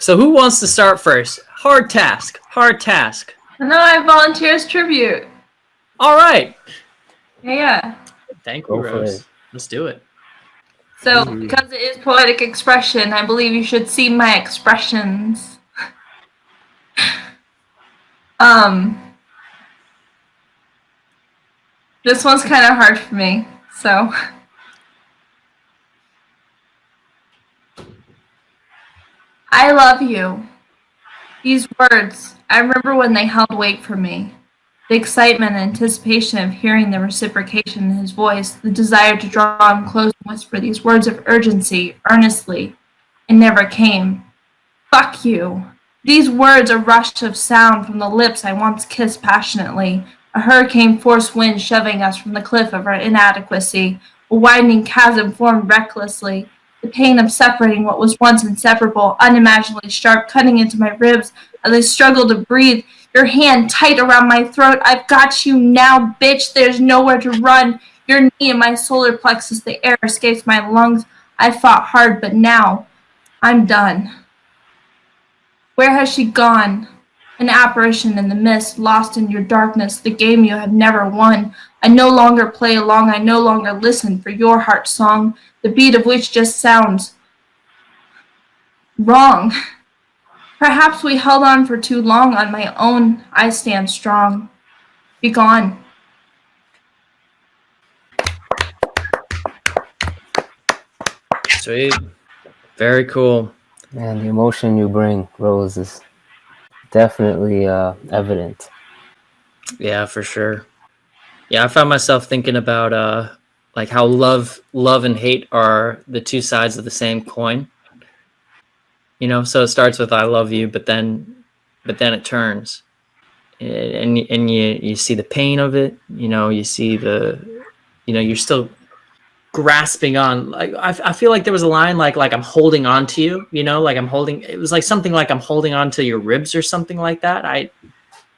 So who wants to start first? Hard task. Hard task. No, I volunteer as tribute. All right. Yeah. Thank you, Go for Rose. it. Let's do it. So, because it is poetic expression, I believe you should see my expressions. This one's kind of hard for me, so. I love you. These words, I remember when they held weight for me. The excitement and anticipation of hearing the reciprocation in his voice, the desire to draw him close and whisper these words of urgency, earnestly. It never came. Fuck you. These words, a rush of sound from the lips I once kissed passionately, a hurricane-force wind shoving us from the cliff of our inadequacy, a widening chasm formed recklessly, the pain of separating what was once inseparable, unimaginably sharp, cutting into my ribs as I struggled to breathe, your hand tight around my throat. I've got you now, bitch. There's nowhere to run. Your knee in my solar plexus, the air escapes my lungs. I fought hard, but now I'm done. Where has she gone? An apparition in the mist, lost in your darkness, the game you have never won. I no longer play along, I no longer listen for your heart song, the beat of which just sounds wrong. Perhaps we held on for too long on my own. I stand strong. Be gone. Sweet. Very cool. Man, the emotion you bring, Rose, is definitely evident. Yeah, for sure. Yeah, I found myself thinking about like how love and hate are the two sides of the same coin. You know, so it starts with I love you, but then it turns. And you see the pain of it, you know, you see you're still grasping on, like I feel like there was a line like I'm holding on to you, you know, like it was like something like I'm holding on to your ribs or something like that.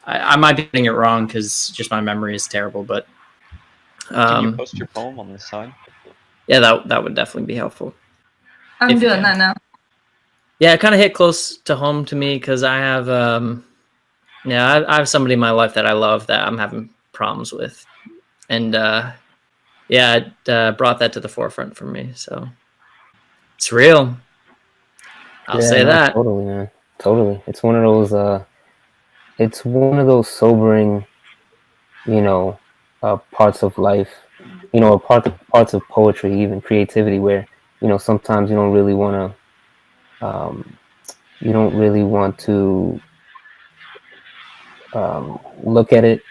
I might be getting it wrong because just my memory is terrible, but Can you post your poem on this side? yeah, that would definitely be helpful. I'm doing that now. Yeah, it kind of hit close to home to me because I have I have somebody in my life that I love that I'm having problems with, and it brought that to the forefront for me. So it's real. I'll say that. Totally, man. Totally. It's one of those sobering, parts of life, parts of poetry, even creativity, where, sometimes you don't really want to look at it.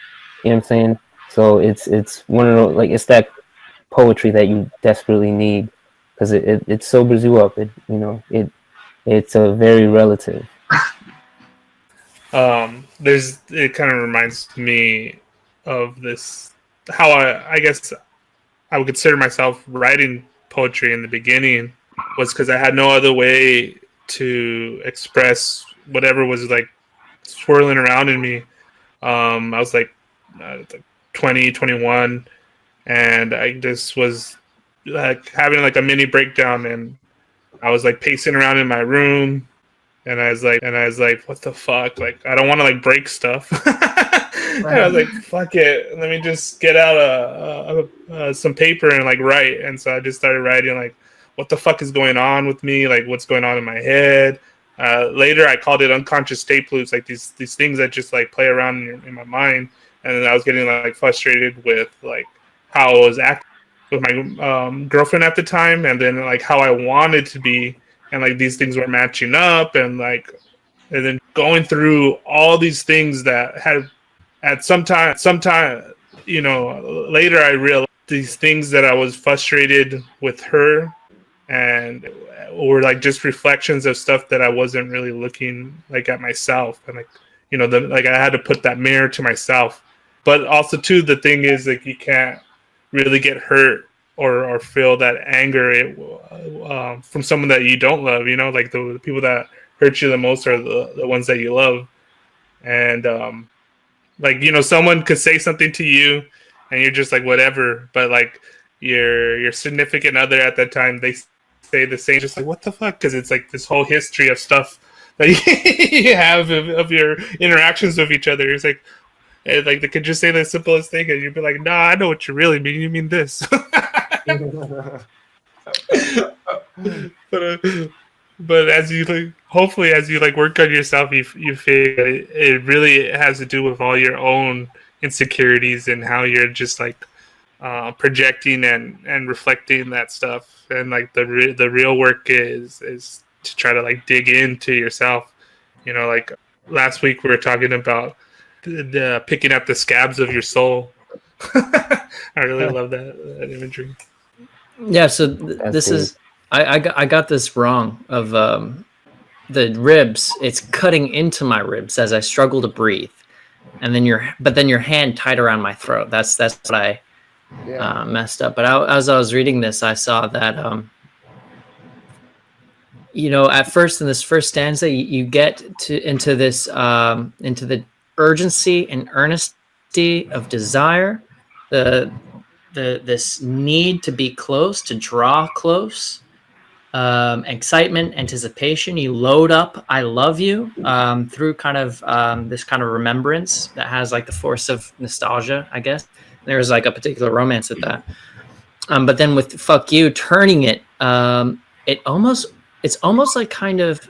You know what I'm saying? So it's one of those, like, it's that poetry that you desperately need because it sobers you up. It's a very relative. It kind of reminds me of this, how I guess I would consider myself writing poetry in the beginning was because I had no other way to express whatever was like swirling around in me. I was like 20, 21, and I just was like having like a mini breakdown, and I was like pacing around in my room, and I was like, what the fuck? Like, I don't want to like break stuff. And I was like, fuck it, let me just get out some paper and like write. And so I just started writing like, what the fuck is going on with me? Like, what's going on in my head? Later, I called it unconscious tape loops, like these things that just like play around in my mind. And then I was getting like frustrated with like how I was acting with my girlfriend at the time, and then like how I wanted to be, and like these things were matching up, and then going through all these things that had at some time, later I realized these things that I was frustrated with her, and were like just reflections of stuff that I wasn't really looking like at myself, and like I had to put that mirror to myself. But also too, the thing is, like, you can't really get hurt or feel that anger from someone that you don't love. You know, like the people that hurt you the most are the ones that you love. And like, someone could say something to you, and you're just like whatever. But like your significant other at that time, they say the same, just like what the fuck, because it's like this whole history of stuff that you have of your interactions with each other. It's like, they could just say the simplest thing, and you'd be like, "Nah, I know what you really mean. You mean this." but but as you hopefully as you work on yourself, you figure it really has to do with all your own insecurities and how you're just projecting and reflecting that stuff, and the real work is to try to dig into yourself. Last week we were talking about the picking up the scabs of your soul. I really love that imagery. Yeah, so That's this deep. is I got this wrong of the ribs. It's cutting into my ribs as I struggle to breathe, and then your hand tied around my throat. That's what I messed up. But as I was reading this, I saw that at first in this first stanza, you get into this into the urgency and earnesty of desire, this need to be close, to draw close, excitement, anticipation. You load up "I love you" through kind of this kind of remembrance that has the force of nostalgia, I guess. There's a particular romance with that. But then with "fuck you," turning it, it's almost kind of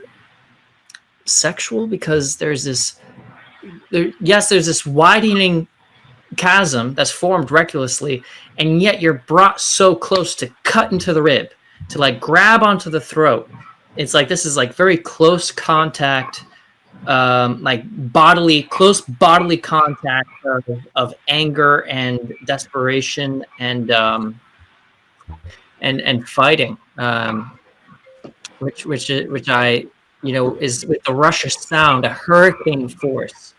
sexual, because there's this widening chasm that's formed recklessly, and yet you're brought so close to cut into the rib, to grab onto the throat. It's this is very close contact, close bodily contact of anger and desperation and fighting, which I is with the rush of sound, a hurricane force,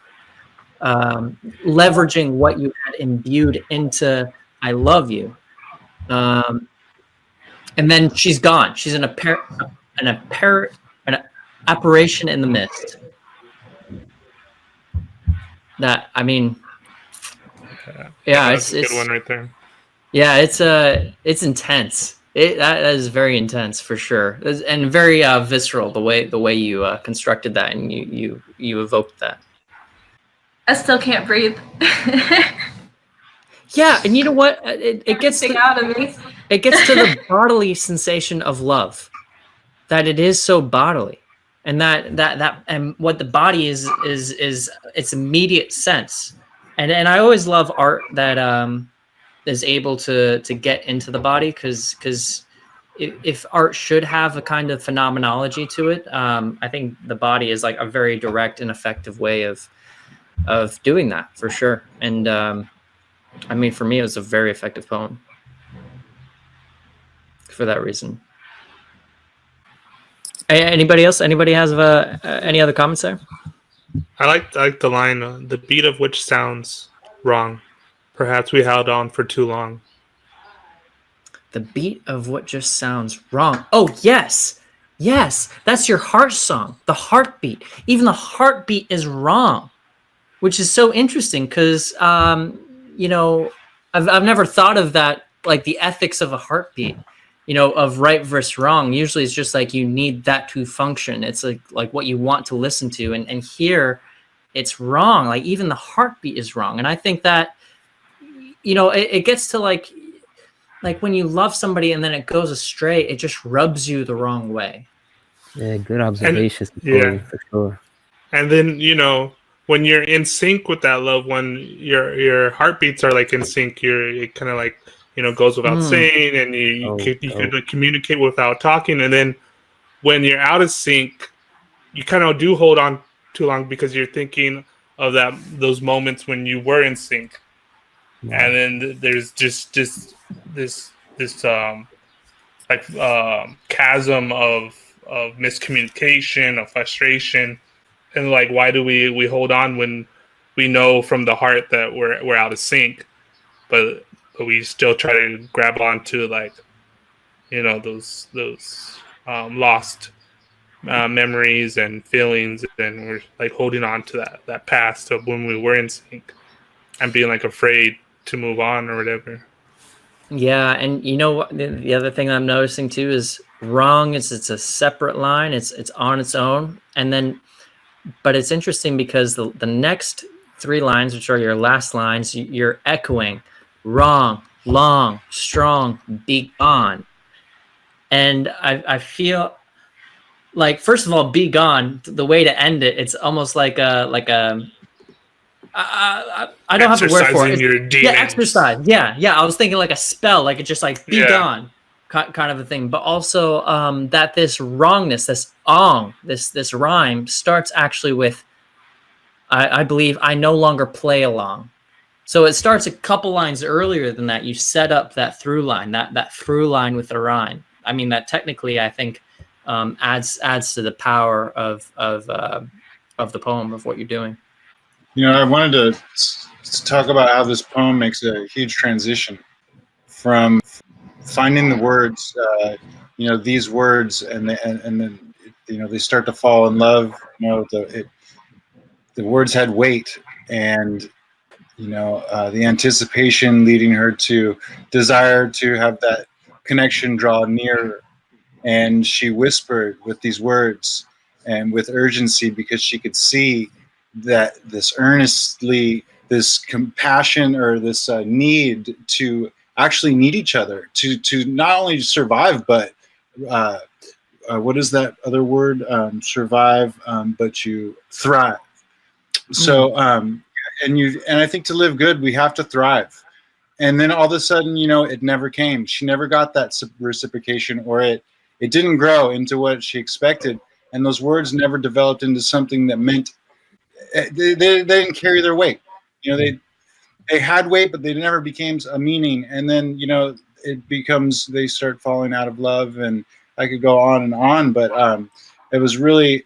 leveraging what you had imbued into "I love you," and then she's gone. She's an apparition in the mist. That, I mean, yeah, that's a good one right there. Yeah, it's intense. That is very intense for sure, and very visceral, the way you constructed that, and you evoked that. I still can't breathe. Yeah, and you know what? It gets out of me. It gets to the bodily sensation of love, that it is so bodily, and that and what the body is its immediate sense. And I always love art that is able to get into the body, because if art should have a kind of phenomenology to it, I think the body is a very direct and effective way of doing that, for sure. And I mean, for me, it was a very effective poem for that reason. Anybody else? Anybody has any other comments there? I like the line, "The beat of which sounds wrong. Perhaps we held on for too long." The beat of what just sounds wrong. Oh, yes. Yes. That's your heart song. The heartbeat. Even the heartbeat is wrong, which is so interesting, because, I've never thought of that, the ethics of a heartbeat, of right versus wrong. Usually it's just you need that to function. It's like what you want to listen to. And here it's wrong. Even the heartbeat is wrong. And I think that, it gets to when you love somebody and then it goes astray, it just rubs you the wrong way. Yeah, good observations. Yeah, for sure. And then when you're in sync with that loved one, your heartbeats are in sync. It kind of goes without saying, and you could communicate without talking. And then when you're out of sync, you kind of do hold on too long, because you're thinking of those moments when you were in sync. Yeah. And then there's just this chasm of miscommunication, of frustration, and why do we hold on when we know from the heart that we're out of sync, but we still try to grab onto those lost memories and feelings, and we're holding on to that past of when we were in sync, and being afraid to move on or whatever. Yeah, and the other thing I'm noticing too is wrong is it's a separate line. It's on its own. And then, but it's interesting because the next 3 lines, which are your last lines, you're echoing wrong, long, strong, be gone. And I feel like, first of all, be gone, the way to end it, it's almost like a I don't have a word for it. Exercising your demons. Yeah, exercise. Yeah. I was thinking like a spell, like it's just like be gone, kind of a thing. But also that this wrongness, this ong, this rhyme starts actually with, I believe, I no longer play along. So it starts a couple lines earlier than that. You set up that through line, that through line with the rhyme. I mean, that technically, I think, adds to the power of the poem, of what you're doing. You know, I wanted to talk about how this poem makes a huge transition from finding the words, you know, these words, and then you know they start to fall in love. You know, the words had weight, and you know the anticipation leading her to desire to have that connection draw nearer. And she whispered with these words and with urgency because she could see that this earnestly, this compassion, or this need to actually need each other to not only survive, but what is that other word? Survive, but you thrive. So, and I think to live good, we have to thrive. And then all of a sudden, you know, it never came. She never got that reciprocation, or it didn't grow into what she expected. And those words never developed into something that meant they didn't carry their weight. You know, they had weight, but they never became a meaning. And then, you know, it becomes, they start falling out of love, and I could go on and on, but it was really,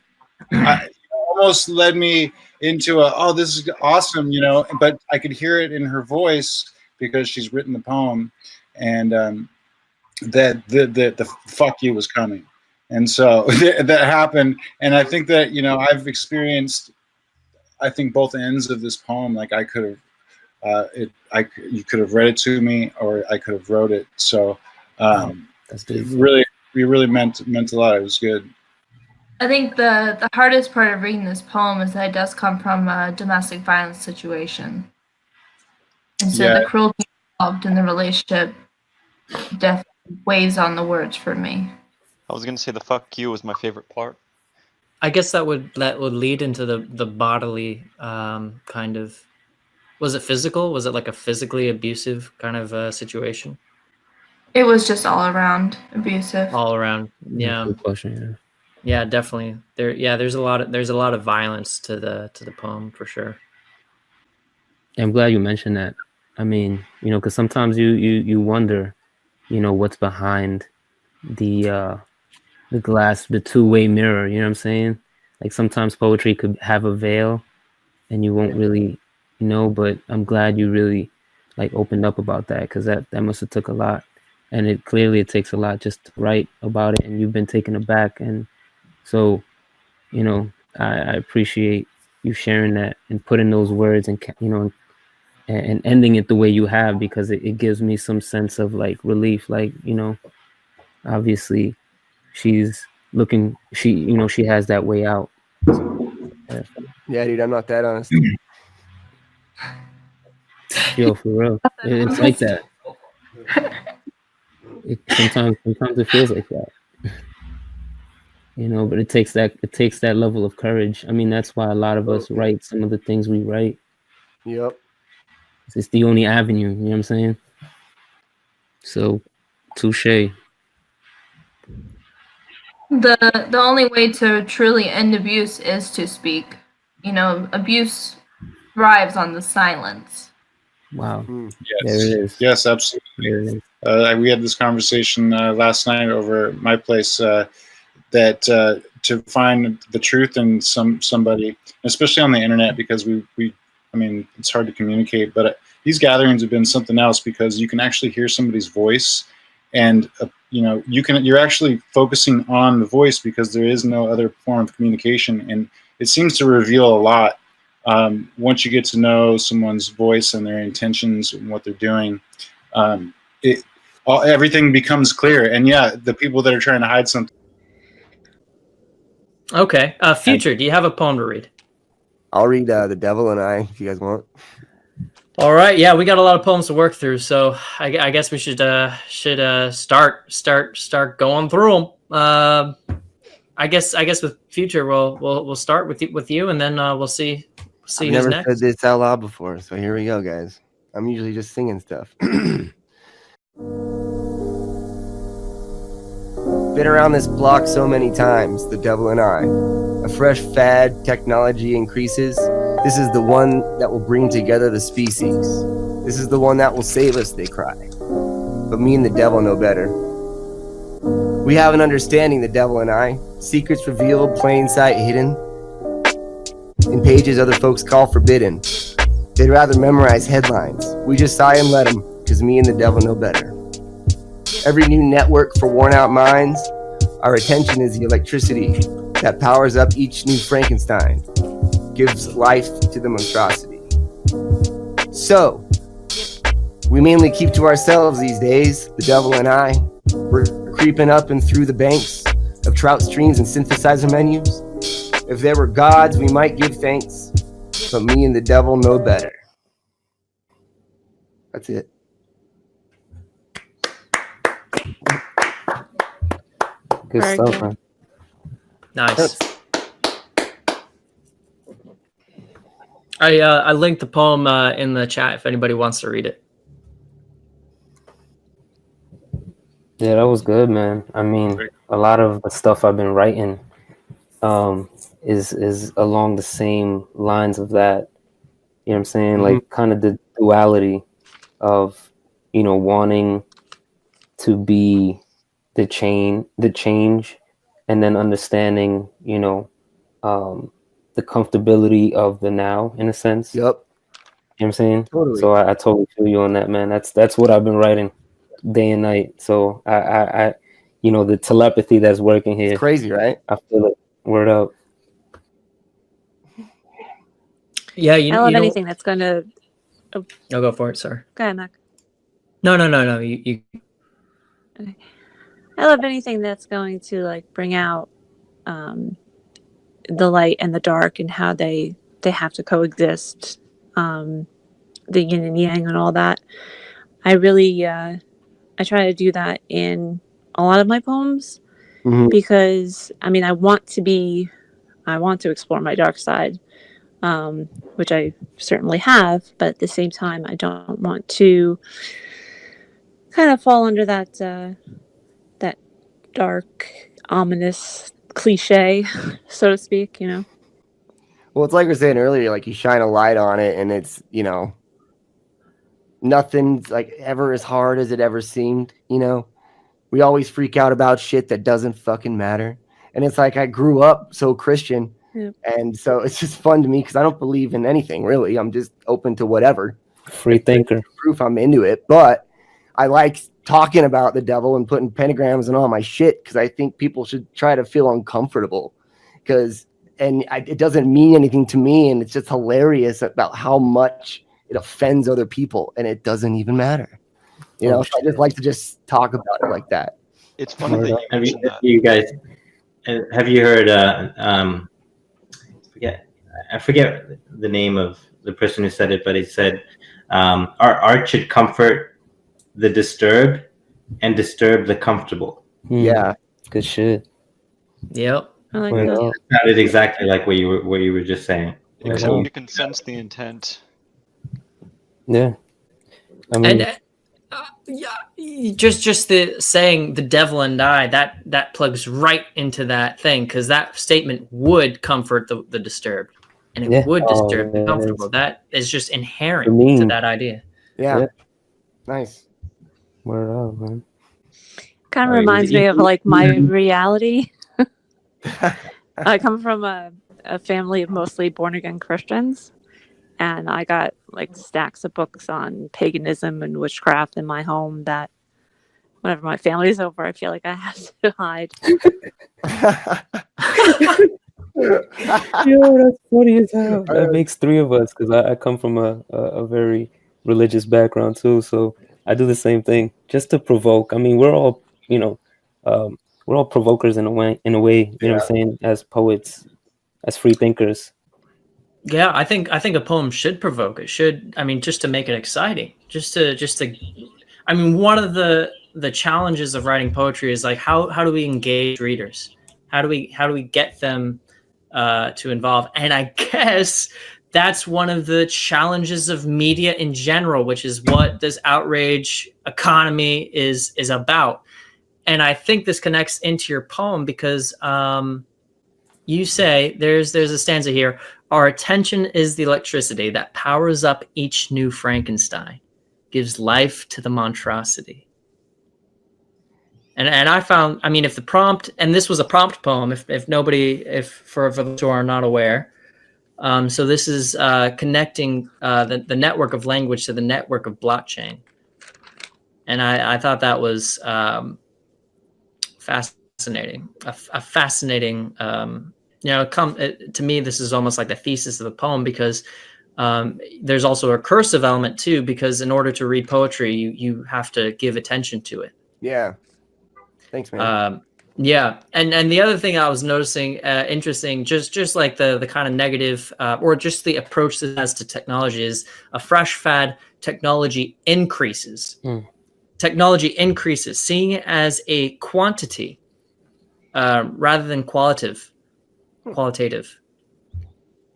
it almost led me into oh, this is awesome, you know, but I could hear it in her voice because she's written the poem, and that the fuck you was coming. And so that happened. And I think that, you know, I've experienced, I think, both ends of this poem. Like I could have, you could have read it to me, or I could have wrote it. So That's it really meant a lot. It was good. I think the hardest part of reading this poem is that it does come from a domestic violence situation. And so the cruelty involved in the relationship definitely weighs on the words for me. I was gonna say the fuck you was my favorite part. I guess that would lead into the bodily kind of. Was it physical? Was it like a physically abusive kind of situation? It was just all around abusive. All around, yeah. Good question, yeah, definitely. There's a lot of violence to the poem, for sure. I'm glad you mentioned that. I mean, you know, because sometimes you wonder, you know, what's behind the glass, the two-way mirror. You know what I'm saying? Like sometimes poetry could have a veil, and you won't really know. But I'm glad you really like opened up about that, because that must have took a lot, and it takes a lot just to write about it. And you've been taken aback, and so, you know, I appreciate you sharing that and putting those words and, you know, and ending it the way you have, because it gives me some sense of like relief. Like, you know, obviously she's looking, you know, she has that way out. Yeah, dude, I'm not that honest. Yo, for real. It's like that. Sometimes it feels like that. You know, but it takes that level of courage. I mean, that's why a lot of us write some of the things we write. Yep. It's the only avenue, you know what I'm saying? So, touche. The only way to truly end abuse is to speak. You know, abuse thrives on the silence. Wow. Yes. There it is. Yes, absolutely. We had this conversation last night over at my place, that to find the truth in somebody, especially on the internet, because I mean, it's hard to communicate, but these gatherings have been something else, because you can actually hear somebody's voice, and you know, you're actually focusing on the voice, because there is no other form of communication, and it seems to reveal a lot once you get to know someone's voice and their intentions and what they're doing. everything becomes clear. And yeah, the people that are trying to hide something. Okay. Future, do you have a poem to read? I'll read The Devil and I if you guys want. All right. Yeah, we got a lot of poems to work through, so I guess we should start going through them. I guess with Future, we'll start with you, and then we'll see I've who's never next. said this out loud before, so here we go, guys. I'm usually just singing stuff. Been around this block so many times, the devil and I. A fresh fad, technology increases. This is the one that will bring together the species. This is the one that will save us, they cry. But me and the devil know better. We have an understanding, the devil and I. Secrets revealed, plain sight hidden. In pages other folks call forbidden. They'd rather memorize headlines. We just sigh and let them, cause me and the devil know better. Every new network for worn out minds. Our attention is the electricity that powers up each new Frankenstein. Gives life to the monstrosity. So, we mainly keep to ourselves these days, the devil and I. We're creeping up and through the banks of trout streams and synthesizer menus. If there were gods, we might give thanks, but me and the devil know better. That's it. Good Very stuff, good. man. Nice. I linked the poem in the chat if anybody wants to read it. Yeah, that was good, man. I mean, a lot of the stuff I've been writing is along the same lines of that. You know what I'm saying? Like kind of the duality of, wanting to be the change, and then understanding, the comfortability of the now, in a sense. Yep. You know what I'm saying? Totally. So I totally feel you on that, man. That's what I've been writing day and night. So I the telepathy that's working here. It's crazy, right? I feel it. Word up. Yeah, I love anything that's going to. I'll go for it. Sorry. Go ahead, Mac. No. You. Okay. I love anything that's going to bring out the light and the dark and how they have to coexist, the yin and yang and all that. I really I try to do that in a lot of my poems because I want to explore my dark side, which I certainly have, but at the same time I don't want to kind of fall under that that dark, ominous cliche, so to speak, Well, it's like we were saying earlier, you shine a light on it and it's, nothing's ever as hard as it ever seemed, We always freak out about shit that doesn't fucking matter. And it's I grew up so Christian. Yep. And so it's just fun to me because I don't believe in anything, really. I'm just open to whatever. Free thinker. Proof I'm into it. But I like talking about the devil and putting pentagrams and all my shit because I think people should try to feel uncomfortable it doesn't mean anything to me, and it's just hilarious about how much it offends other people, and it doesn't even matter. So I just like to just talk about it like that. It's funny that you mentioned that. You guys, have you heard? I forget the name of the person who said it, but he said, "Our art should comfort the disturbed and disturb the comfortable." Yeah, good shit. Yep. I like Word that. up. It sounded exactly like what you were just saying. Except you can sense the intent. Yeah. I mean, And just the saying the devil and I, that plugs right into that thing, because that statement would comfort the disturbed, and it would disturb the comfortable. That is just inherent to that idea. Yeah. Nice. Word up, man. Kind of reminds me of my reality. I come from a family of mostly born again Christians, and I got stacks of books on paganism and witchcraft in my home that whenever my family's over, I feel like I have to hide. Yo, that's funny as hell. That makes three of us because I come from a very religious background too. So I do the same thing just to provoke. I mean, we're all, we're all provokers in a way, you know what I'm saying, as poets, as free thinkers. Yeah, I think a poem should provoke. It should, I mean, just to make it exciting, just to I mean, one of the challenges of writing poetry is like how do we engage readers? How do we get them to involve? And I guess that's one of the challenges of media in general, which is what this outrage economy is about. And I think this connects into your poem because you say there's a stanza here. Our attention is the electricity that powers up each new Frankenstein, gives life to the monstrosity. And I found, I mean, if the prompt, and this was a prompt poem, if for those who are not aware, so this is connecting the network of language to the network of blockchain. And I thought that was fascinating, a fascinating, to me, this is almost like the thesis of the poem because there's also a cursive element too, because in order to read poetry, you have to give attention to it. Yeah. Thanks, man. Yeah, and the other thing I was noticing, interesting, just like the kind of negative, or just the approach that has to technology is a fresh fad. Technology increases. Technology increases, seeing it as a quantity rather than qualitative.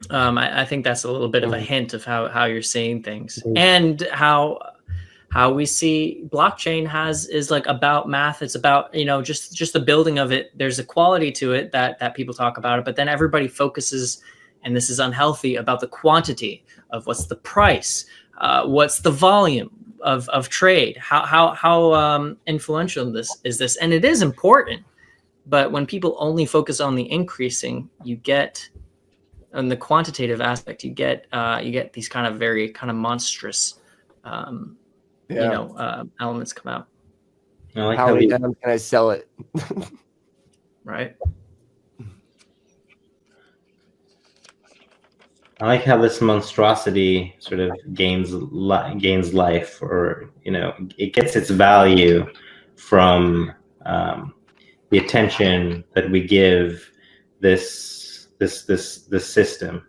I think that's a little bit of a hint of how you're seeing things, and how we see blockchain is like about math. It's about, just the building of it. There's a quality to it that people talk about it, but then everybody focuses, and this is unhealthy, about the quantity of what's the price, what's the volume of trade, how influential this is, and it is important. But when people only focus on the increasing, you get, on the quantitative aspect, you get these kind of very kind of monstrous, elements come out. I like how many times can I sell it? Right. I like how this monstrosity sort of gains life, or it gets its value from the attention that we give this system.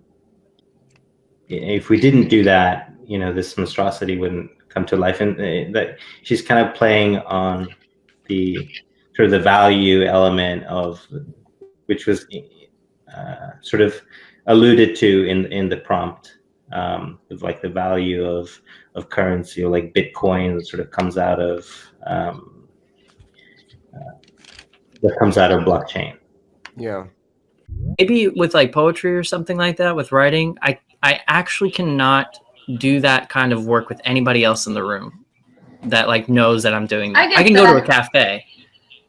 If we didn't do that, this monstrosity wouldn't come to life. And that she's kind of playing on the sort of the value element of, which was sort of alluded to in the prompt, of like the value of currency, or like Bitcoin that sort of comes out of blockchain. Yeah. Maybe with like poetry or something like that, with writing, I actually cannot do that kind of work with anybody else in the room that like knows that I'm doing that. I can go to a cafe,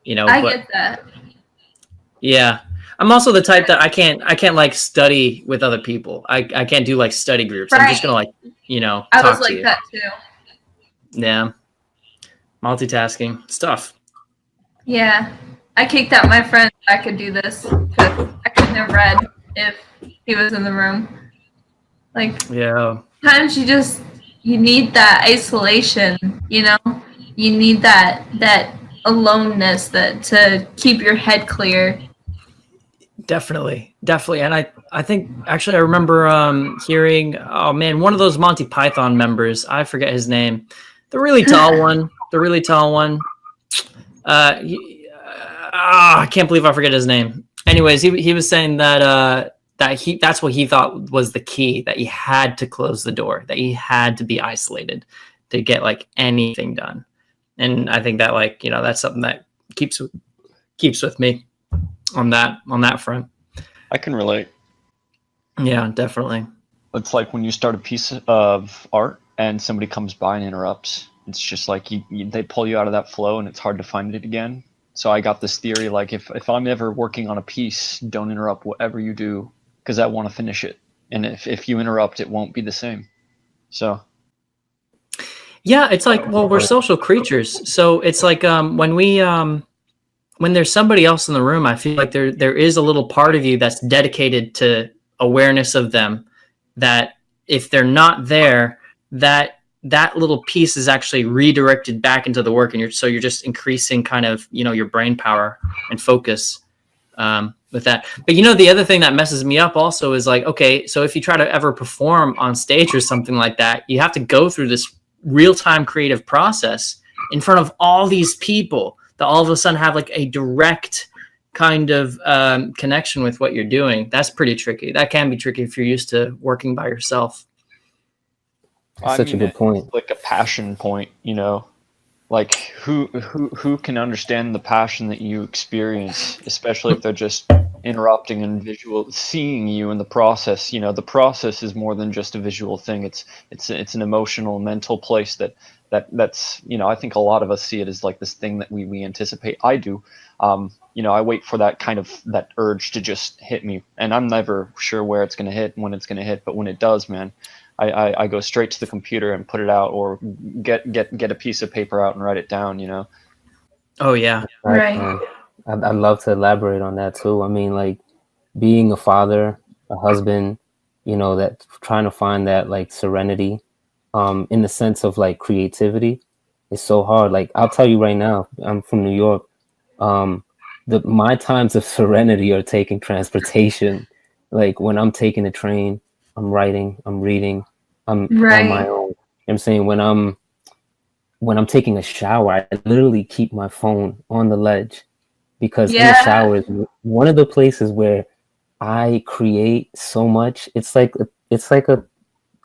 I get that. Yeah. I'm also the type that I can't like study with other people. I can't do like study groups. Right. I'm just gonna talk I was like to you. that too. Yeah. Multitasking. It's tough. Yeah. I kicked out my friend. I could do this because I couldn't have read if he was in the room. Like, yeah. Sometimes you need that isolation, you need that aloneness to keep your head clear. Definitely. And I think actually I remember hearing, oh man, one of those Monty Python members, I forget his name, the really tall one. I can't believe I forget his name. Anyways, he was saying that that's what he thought was the key, that he had to close the door, that he had to be isolated to get like anything done. And I think that that's something that keeps with me on that front. I can relate. Yeah, definitely. It's like when you start a piece of art and somebody comes by and interrupts. It's just like they pull you out of that flow, and it's hard to find it again. So I got this theory, like if I'm ever working on a piece, don't interrupt whatever you do, because I want to finish it. And if you interrupt, it won't be the same. So. Yeah, it's like, well, we're social creatures. So it's like when there's somebody else in the room, I feel like there is a little part of you that's dedicated to awareness of them, that if they're not there, that that little piece is actually redirected back into the work, and you're just increasing kind of, your brain power and focus with that. But the other thing that messes me up also is like, okay, so if you try to ever perform on stage or something like that, you have to go through this real-time creative process in front of all these people that all of a sudden have like a direct kind of connection with what you're doing. That's pretty tricky. That can be tricky if you're used to working by yourself. That's such a good point. Like a passion point, like who can understand the passion that you experience, especially if they're just interrupting and seeing you in the process. The process is more than just a visual thing. It's an emotional, mental place that's I think a lot of us see it as like this thing that we anticipate. I do. I wait for that urge to just hit me, and I'm never sure where it's going to hit and when it's going to hit, but when it does, man, I go straight to the computer and put it out, or get a piece of paper out and write it down, Oh yeah. Right. I'd love to elaborate on that too. I mean, like being a father, a husband, that trying to find that like serenity, in the sense of like creativity is so hard. Like I'll tell you right now, I'm from New York. My times of serenity are taking transportation. Like when I'm taking a train, I'm writing, I'm reading, I'm on my own. You know what I'm saying? When I'm taking a shower, I literally keep my phone on the ledge, because in the shower is one of the places where I create so much. It's like a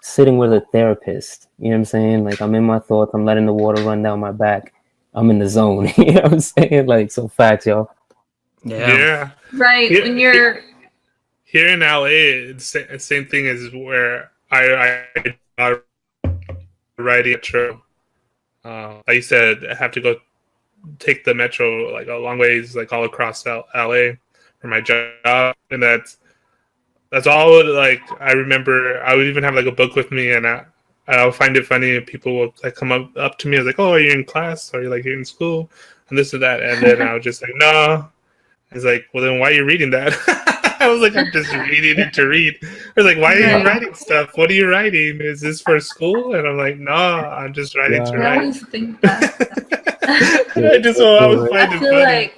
sitting with a therapist. You know what I'm saying? Like I'm in my thoughts, I'm letting the water run down my back. I'm in the zone. You know what I'm saying? Like, so facts, y'all. Yeah. Right. Here, When you're here in LA, it's the same thing as where I writing metro. I used to have to go take the metro like a long ways, like all across LA for my job, and that's all. Like I remember, I would even have like a book with me, and I'll find it funny if people will like come up to me. I was like, "Oh, are you in class? Or are you like you're in school?" And this and that, and then I was just like, "No." He's like, "Well, then why are you reading that?" I was like, "I'm just reading it to read." I was like, "Why are you writing stuff? What are you writing? Is this for school?" And I'm like, "No, I'm just writing to I write." always think that. I was finding funny.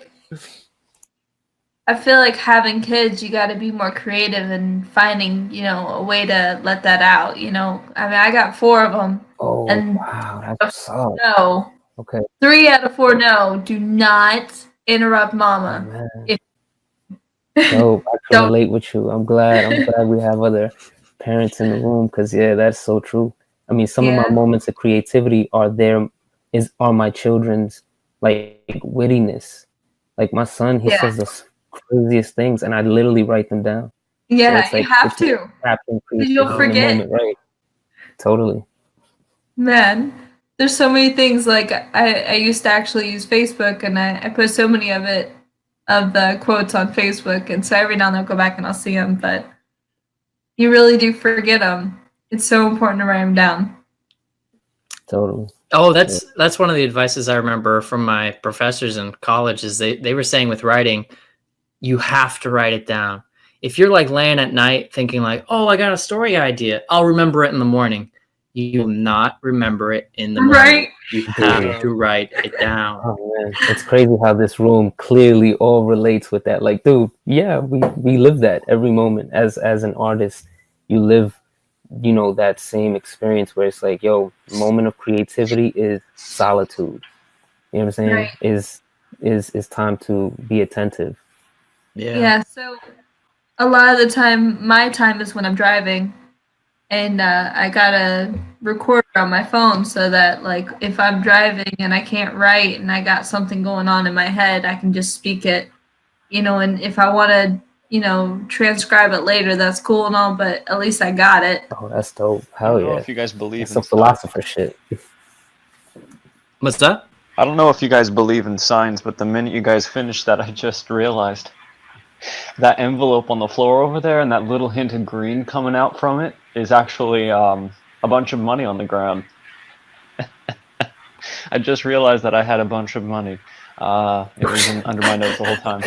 I feel like having kids, you got to be more creative and finding, a way to let that out. I mean, I got 4 of them. Oh, and wow, that's so. No. Okay. 3 out of 4 no. Do not interrupt mama. Oh, dope. I can relate with you. I'm glad we have other parents in the room, because that's so true. I mean, some of my moments of creativity are my children's like wittiness. Like my son, he says the craziest things, and I literally write them down. Yeah, so it's you have to. You'll forget. Moment, right? Totally. Man, there's so many things. Like I used to actually use Facebook, and I put so many of the quotes on Facebook, and so every now and then I'll go back and I'll see them, but you really do forget them. It's so important to write them down. Totally. Oh, that's one of the advices I remember from my professors in college, is they were saying with writing, you have to write it down. If you're like laying at night thinking like, oh, I got a story idea, I'll remember it in the morning. You will not remember it in the morning. Right. You have to write it down. Oh man, it's crazy how this room clearly all relates with that. Like, dude, we live that every moment as an artist. You live, that same experience where it's like, yo, moment of creativity is solitude. You know what I'm saying? Right. Is time to be attentive. Yeah. So a lot of the time, my time is when I'm driving, and I got a recorder on my phone, so that like if I'm driving and I can't write and I got something going on in my head, I can just speak it, and if I want to, transcribe it later, that's cool and all, but at least I got it. Oh, that's dope. Hell yeah. I don't know if you guys believe in some philosopher shit. What's that? I don't know if you guys believe in signs, but the minute you guys finished that, I just realized that envelope on the floor over there and that little hint of green coming out from it is actually a bunch of money on the ground. I just realized that I had a bunch of money. It was under my nose the whole time.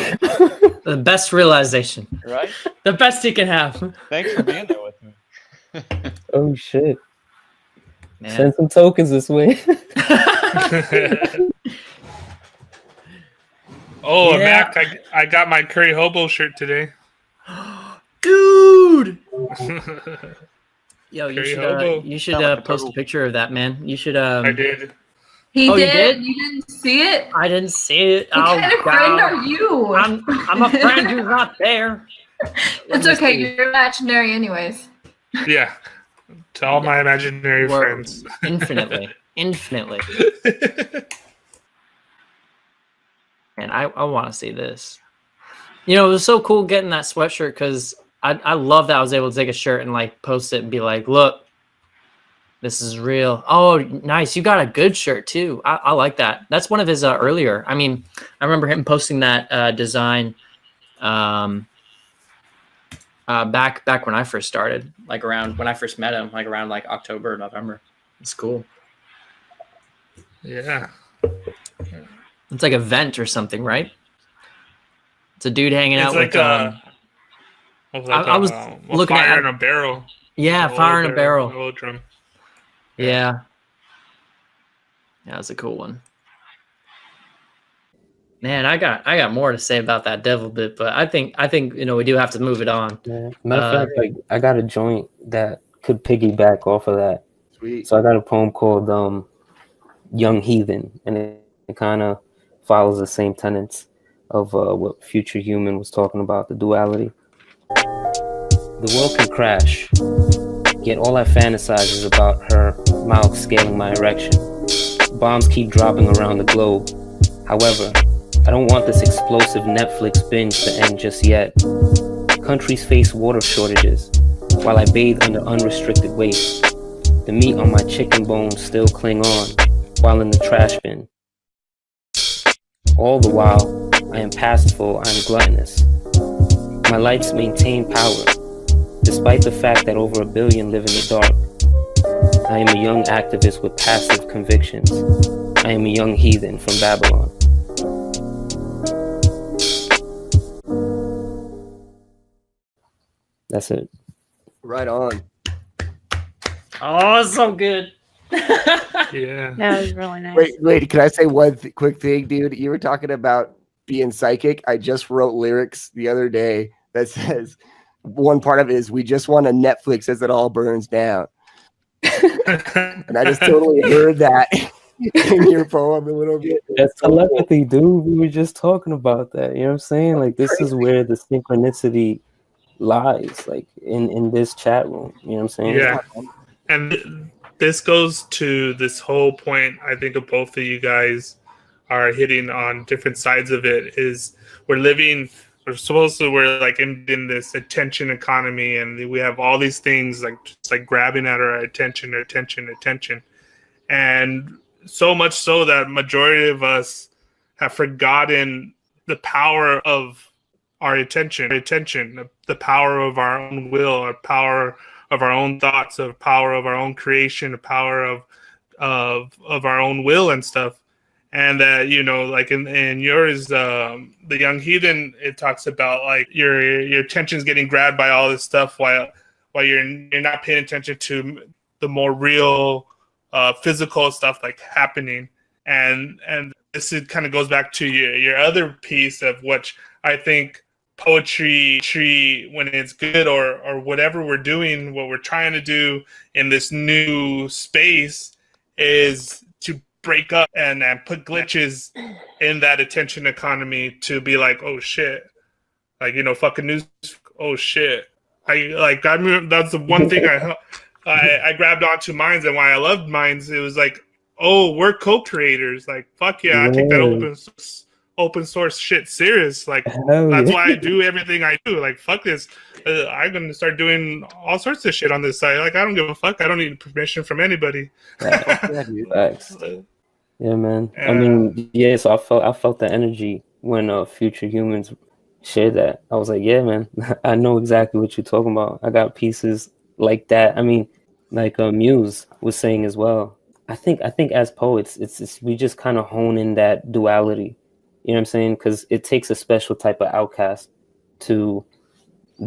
The best realization. Right? The best you can have. Thanks for being there with me. Oh, shit. Man. Send some tokens this way. Oh, Yeah. Mac, I got my Curry Hobo shirt today. Dude. Yo, Curry Hobo. you should Sound like a post turtle. a picture of that, man. You should I did. He Oh, you did? did? You didn't see it? I didn't see it. What kind of friend are you? I'm a friend who's not there. It's okay. You're imaginary, anyways. Yeah. To all my imaginary Whoa. friends. Infinitely. And I want to see this. You know, it was so cool getting that sweatshirt because I love that I was able to take a shirt and like post it and be like, look, this is real. Oh, nice. You got a good shirt too. I like that. That's one of his earlier. I mean, I remember him posting that design back when I first started, like around when I first met him, like around like October, November. It's cool. Yeah. It's like a vent or something, right? It's a dude hanging It's out like with I was looking fire at in a barrel. yeah, fire in a barrel. Old drum. Yeah. Yeah, that's a cool one. Man, I got more to say about that devil bit, but I think you know we do have to move it on. Yeah. Matter of fact, like I got a joint that could piggyback off of that. Sweet. So I got a poem called Young Heathen, and it kind of follows the same tenets of what Future Human was talking about, the duality. The world can crash, yet all I fantasize is about her mouth scaling my erection. Bombs keep dropping around the globe. However, I don't want this explosive Netflix binge to end just yet. Countries face water shortages, while I bathe under unrestricted waste. The meat on my chicken bones still cling on, while in the trash bin. All the while, I am pastful, I am gluttonous. My lights maintain power, despite the fact that over 1 billion live in the dark. I am a young activist with passive convictions. I am a young heathen from Babylon. That's it. Right on. Oh, it's so good. Yeah. That was really nice. Wait, can I say one quick thing, dude? You were talking about being psychic. I just wrote lyrics the other day that says one part of it is we just want a Netflix as it all burns down. And I just totally heard that in your poem a little bit. That's telepathy, dude. We were just talking about that. You know what I'm saying? Like, this is where the synchronicity lies, like in this chat room. You know what I'm saying? Yeah. And this goes to this whole point, I think, of both of you guys are hitting on different sides of it, is we're like in this attention economy, and we have all these things like just like grabbing at our attention. And so much so that majority of us have forgotten the power of our attention, the power of our own will, our power of our own thoughts, of power of our own creation, the power of our own will and stuff. And that, you know, like in yours, the Young Heathen, it talks about like your attention's getting grabbed by all this stuff while you're not paying attention to the more real physical stuff like happening. And this kind of goes back to your other piece of which I think poetry, when it's good or whatever we're doing, what we're trying to do in this new space is to break up and put glitches in that attention economy to be like, oh shit, like, you know, fucking news. Oh shit. I remember that's the one thing I grabbed onto Minds, and why I loved Minds, it was like, oh, we're co-creators. Like, fuck yeah, I take that open source shit serious. Like, that's why I do everything I do. Like, fuck this. I'm gonna start doing all sorts of shit on this site. Like, I don't give a fuck. I don't need permission from anybody. Facts. Yeah, man. I mean, yeah. So I felt the energy when Future Humans shared that. I was like, yeah, man. I know exactly what you're talking about. I got pieces like that. I mean, like Muse was saying as well. I think as poets, it's we just kind of hone in that duality. You know what I'm saying? Because it takes a special type of outcast to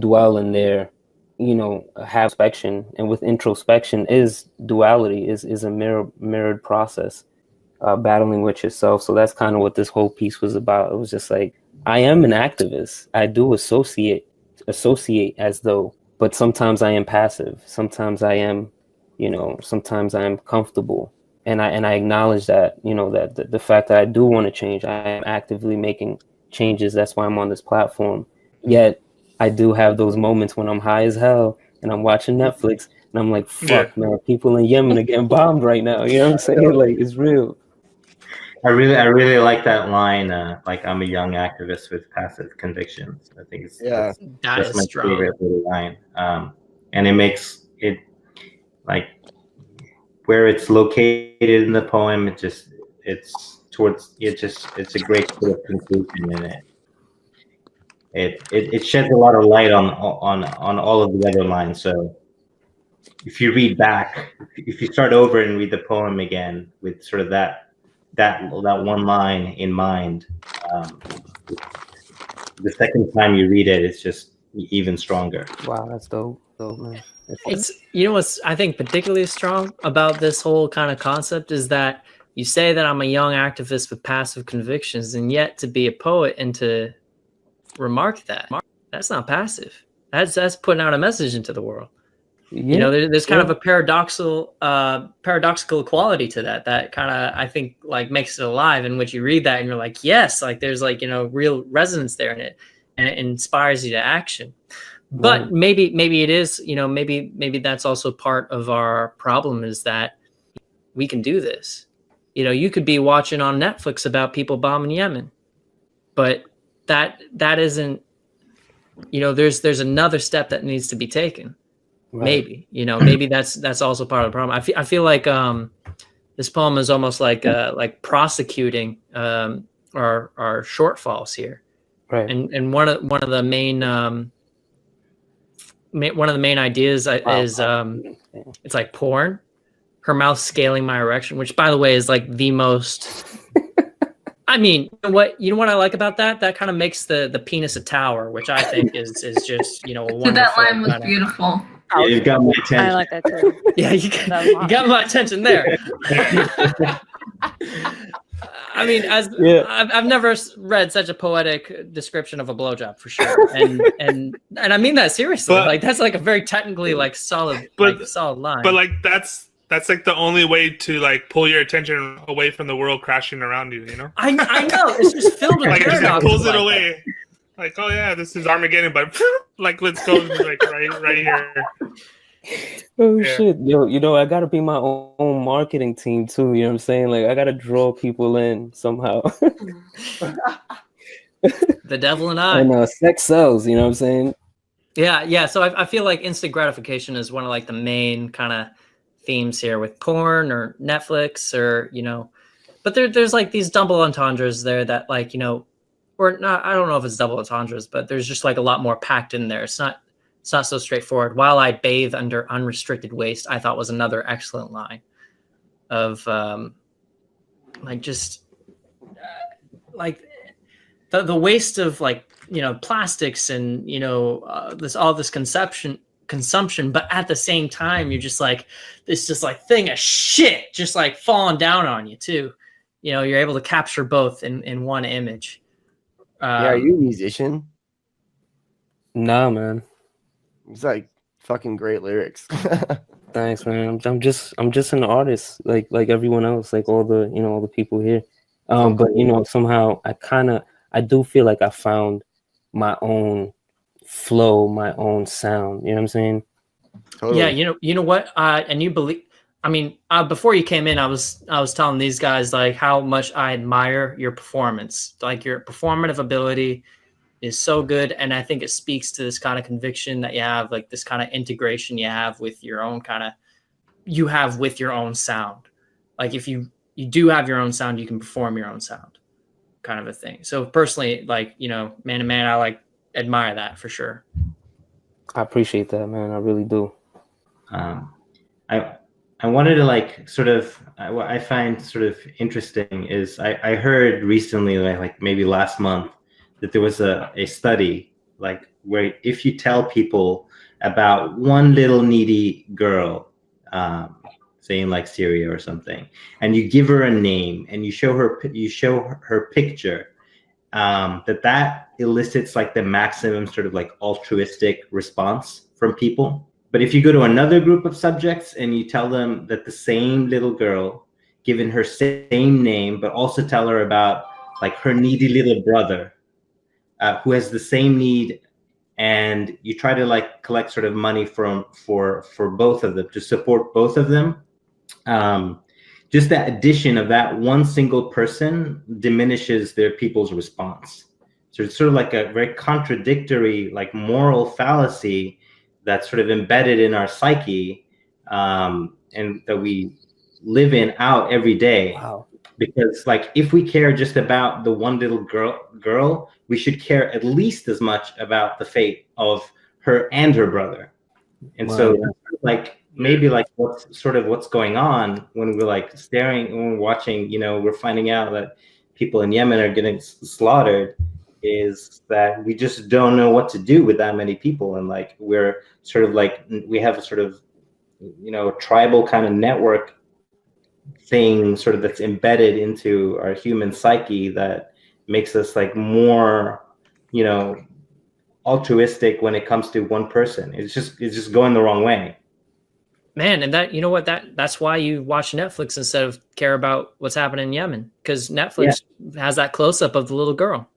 dwell in their have inspection, and with introspection is duality, is a mirrored process, battling with yourself. So that's kind of what this whole piece was about. It was just like, I am an activist. I do associate as though, but sometimes I am passive. Sometimes I am, sometimes I am comfortable. And I acknowledge that, that the fact that I do want to change, I am actively making changes. That's why I'm on this platform. Yet I do have those moments when I'm high as hell and I'm watching Netflix and I'm like, fuck, man, people in Yemen are getting bombed right now. You know what I'm saying? Like, it's real. I really like that line. Like, I'm a young activist with passive convictions. I think that's my strong. favorite little line. And it makes it like where it's located in the poem. It's a great sort of conclusion in it. It sheds a lot of light on all of the other lines. So if you read back, if you start over and read the poem again with sort of that one line in mind, the second time you read it, it's just even stronger. Wow, that's dope, man. It's what's I think particularly strong about this whole kind of concept is that you say that I'm a young activist with passive convictions, and yet to be a poet and to remark that's not passive. That's putting out a message into the world. Yeah. There's kind of a paradoxical quality to that kind of, I think, like makes it alive, in which you read that and you're like, yes, like there's like, real resonance there in it, and it inspires you to action. But maybe it is, maybe that's also part of our problem, is that we can do this. You could be watching on Netflix about people bombing Yemen, but that isn't, there's another step that needs to be taken. Maybe, maybe that's also part of the problem. I feel like this poem is almost like prosecuting our shortfalls here. Right. And one of the main ideas is it's like porn. Her mouth scaling my erection, which, by the way, is like the most. I mean, what I like about that? That kind of makes the penis a tower, which I think is just a wonderful. So that line was beautiful. Yeah, you've got my attention. I like that too. Yeah, you got my attention there. I mean, I've never read such a poetic description of a blowjob, for sure, and I mean that seriously. But, like that's like a very technically solid line. But like that's like the only way to like pull your attention away from the world crashing around you. I know, it's just filled with like it just pulls it like away. That. Like, oh yeah, this is Armageddon, but like let's go like right here. Oh shit, yo, I gotta be my own marketing team too. You know what I'm saying? Like, I gotta draw people in somehow. The devil and I. And sex sells. You know what I'm saying? Yeah. So I feel like instant gratification is one of like the main kind of themes here with porn or Netflix, or but there's like these double entendres there that like or not. I don't know if it's double entendres, but there's just like a lot more packed in there. It's not so straightforward. While I bathe under unrestricted waste, I thought was another excellent line of like just like the waste of like plastics and this consumption, but at the same time you're just like this just like thing of shit just like falling down on you too. You're able to capture both in one image. Are you a musician? Nah, man. It's like fucking great lyrics. Thanks, man. I'm just an artist, like everyone else, like all the people here. But somehow I do feel like I found my own flow, my own sound. You know what I'm saying? Totally. Yeah, you know what? And you believe. I mean, before you came in, I was telling these guys like how much I admire your performance. Like your performative ability is so good, and I think it speaks to this kind of conviction that you have, like this kind of integration you have with your own with your own sound. Like if you do have your own sound, you can perform your own sound, kind of a thing. So personally, like man to man, I like admire that for sure. I appreciate that, man. I really do. I wanted to like sort of what I find sort of interesting is I heard recently, like maybe last month, that there was a study like where if you tell people about one little needy girl, say in like Syria or something, and you give her a name and you show her picture, that elicits like the maximum sort of like altruistic response from people. But if you go to another group of subjects and you tell them that the same little girl, given her same name, but also tell her about like her needy little brother, who has the same need, and you try to like collect sort of money for both of them to support both of them, just that addition of that one single person diminishes their people's response. So it's sort of like a very contradictory, like moral fallacy that's sort of embedded in our psyche, and that we live in out every day. Wow. Because like if we care just about the one little girl, we should care at least as much about the fate of her and her brother. And Wow, so yeah. like maybe like what's going on when we're like when we're watching, we're finding out that people in Yemen are getting slaughtered, is that we just don't know what to do with that many people. And like we're sort of like, we have a sort of, tribal kind of network thing sort of that's embedded into our human psyche that makes us like more, altruistic when it comes to one person. It's just going the wrong way. Man, and that's why you watch Netflix instead of care about what's happening in Yemen, because Netflix has that close up of the little girl,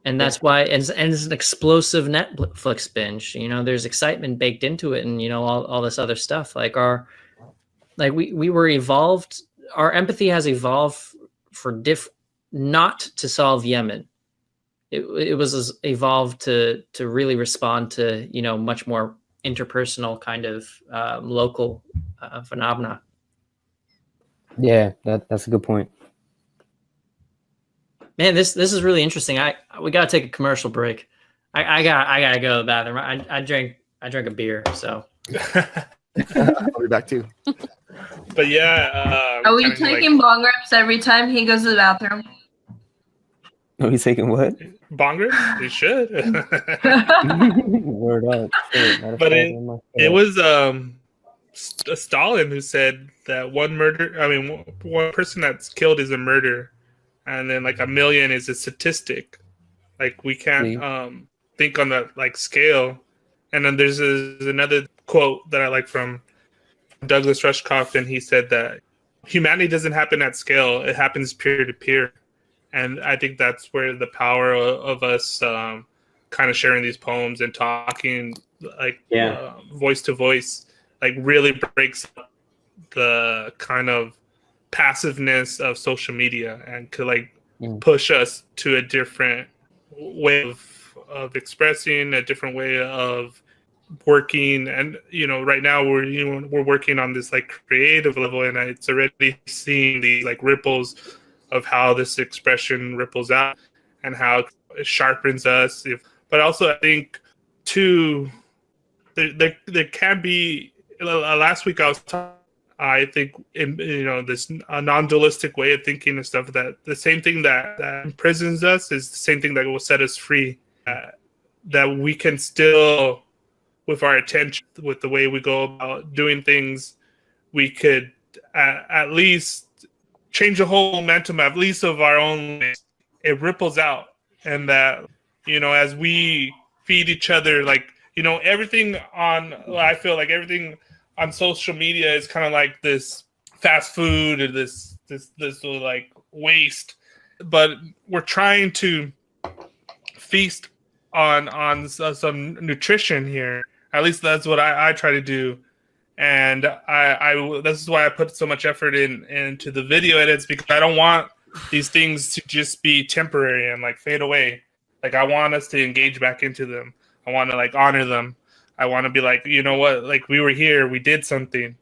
and that's why. And it's an explosive Netflix binge. There's excitement baked into it, and all this other stuff. We were evolved. Our empathy has evolved for not to solve Yemen. It was evolved to really respond to much more interpersonal kind of local phenomena. Yeah, that's a good point. Man, this is really interesting. We gotta take a commercial break. I gotta go to the bathroom. I drank a beer, so I'll be back too. But yeah, Are we taking bong rips every time he goes to the bathroom? Are we taking what? bong rips? We should. Word up. But it was Stalin who said that one person that's killed is a murder, and then like 1 million is a statistic. Like we can't think on that like scale. And then there's another quote that I like from Douglas Rushkoff, and he said that humanity doesn't happen at scale; it happens peer to peer. And I think that's where the power of us kind of sharing these poems and talking like voice to voice, like really breaks up the kind of passiveness of social media and could like push us to a different way of expressing, a different way of working. And right now we're working on this like creative level, and it's already seeing the like ripples of how this expression ripples out and how it sharpens us. But also I think too, there can be, last week I think in this non-dualistic way of thinking and stuff, that the same thing that imprisons us is the same thing that will set us free. That we can still, with our attention, with the way we go about doing things, we could at least change the whole momentum, at least of our own. It ripples out, and that as we feed each other, like everything I feel like everything on social media is kind of like this fast food or this like waste, but we're trying to feast on some nutrition here. At least that's what I try to do. And I this is why I put so much effort into the video edits, because I don't want these things to just be temporary and like fade away. Like I want us to engage back into them. I want to like honor them. I want to be like, you know what, like we were here, we did something,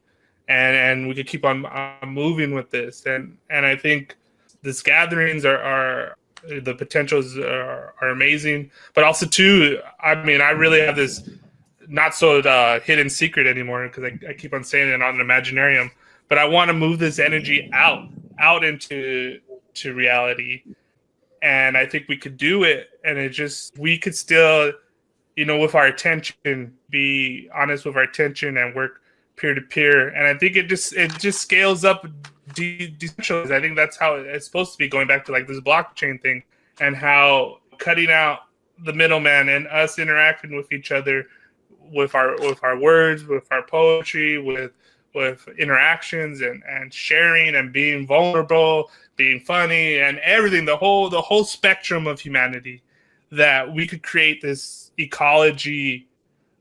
and we could keep on moving with this. And I think these gatherings are the potentials are amazing, but also too, I mean, I really have this not so hidden secret anymore, because I keep on saying it on an imaginarium, but I want to move this energy out into reality. And I think we could do it, and we could still with our attention, be honest with our attention, and work peer to peer. And I think it just scales up decentralized. I think that's how it's supposed to be, going back to like this blockchain thing, and how cutting out the middleman and us interacting with each other with our words, with our poetry, with interactions and sharing and being vulnerable, being funny, and everything, the whole spectrum of humanity, that we could create this ecology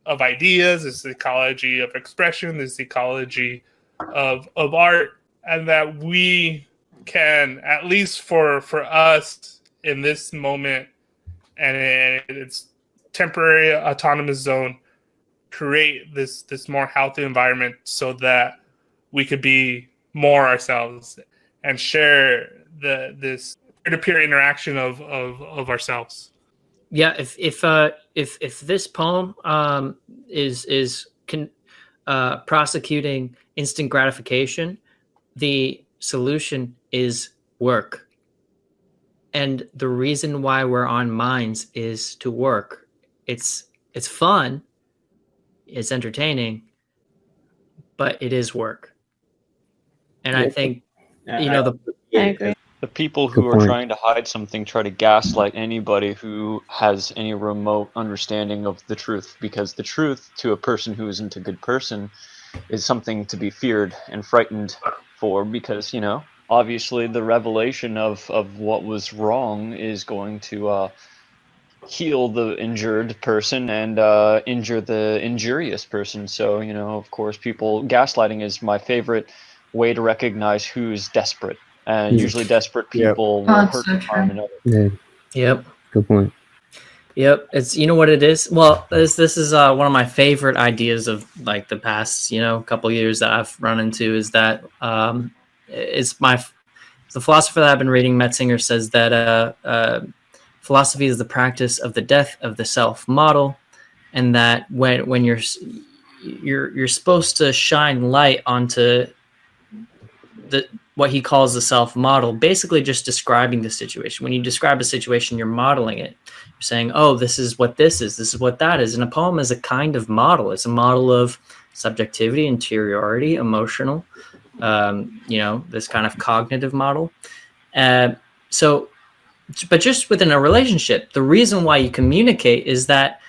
of ideas, this ecology of expression, this ecology of art, and that we can, at least for us in this moment and in its temporary autonomous zone, create this more healthy environment so that we could be more ourselves and share this peer-to-peer interaction of ourselves. Yeah, if this poem is prosecuting instant gratification, the solution is work. And the reason why we're on Minds is to work. It's fun, it's entertaining, but it is work. And I think, I agree. The people who Good are point. trying to hide something try to gaslight anybody who has any remote understanding of the truth, because the truth to a person who isn't a good person is something to be feared and frightened for, because, obviously the revelation of what was wrong is going to heal the injured person and injure the injurious person. So, of course, gaslighting is my favorite way to recognize who's desperate. And usually desperate people will that's hurt so and harm true. another. Yeah, yep. good point. Yep, it's what it is. Well, this is one of my favorite ideas of like the past couple years that I've run into, is that the philosopher that I've been reading, Metzinger, says that philosophy is the practice of the death of the self model, and that when you're supposed to shine light onto what he calls the self model, basically just describing the situation. When you describe a situation, you're modeling it. You're saying, oh, this is what this is what that is. And a poem is a kind of model. It's a model of subjectivity, interiority, emotional, this kind of cognitive model. But just within a relationship, the reason why you communicate is that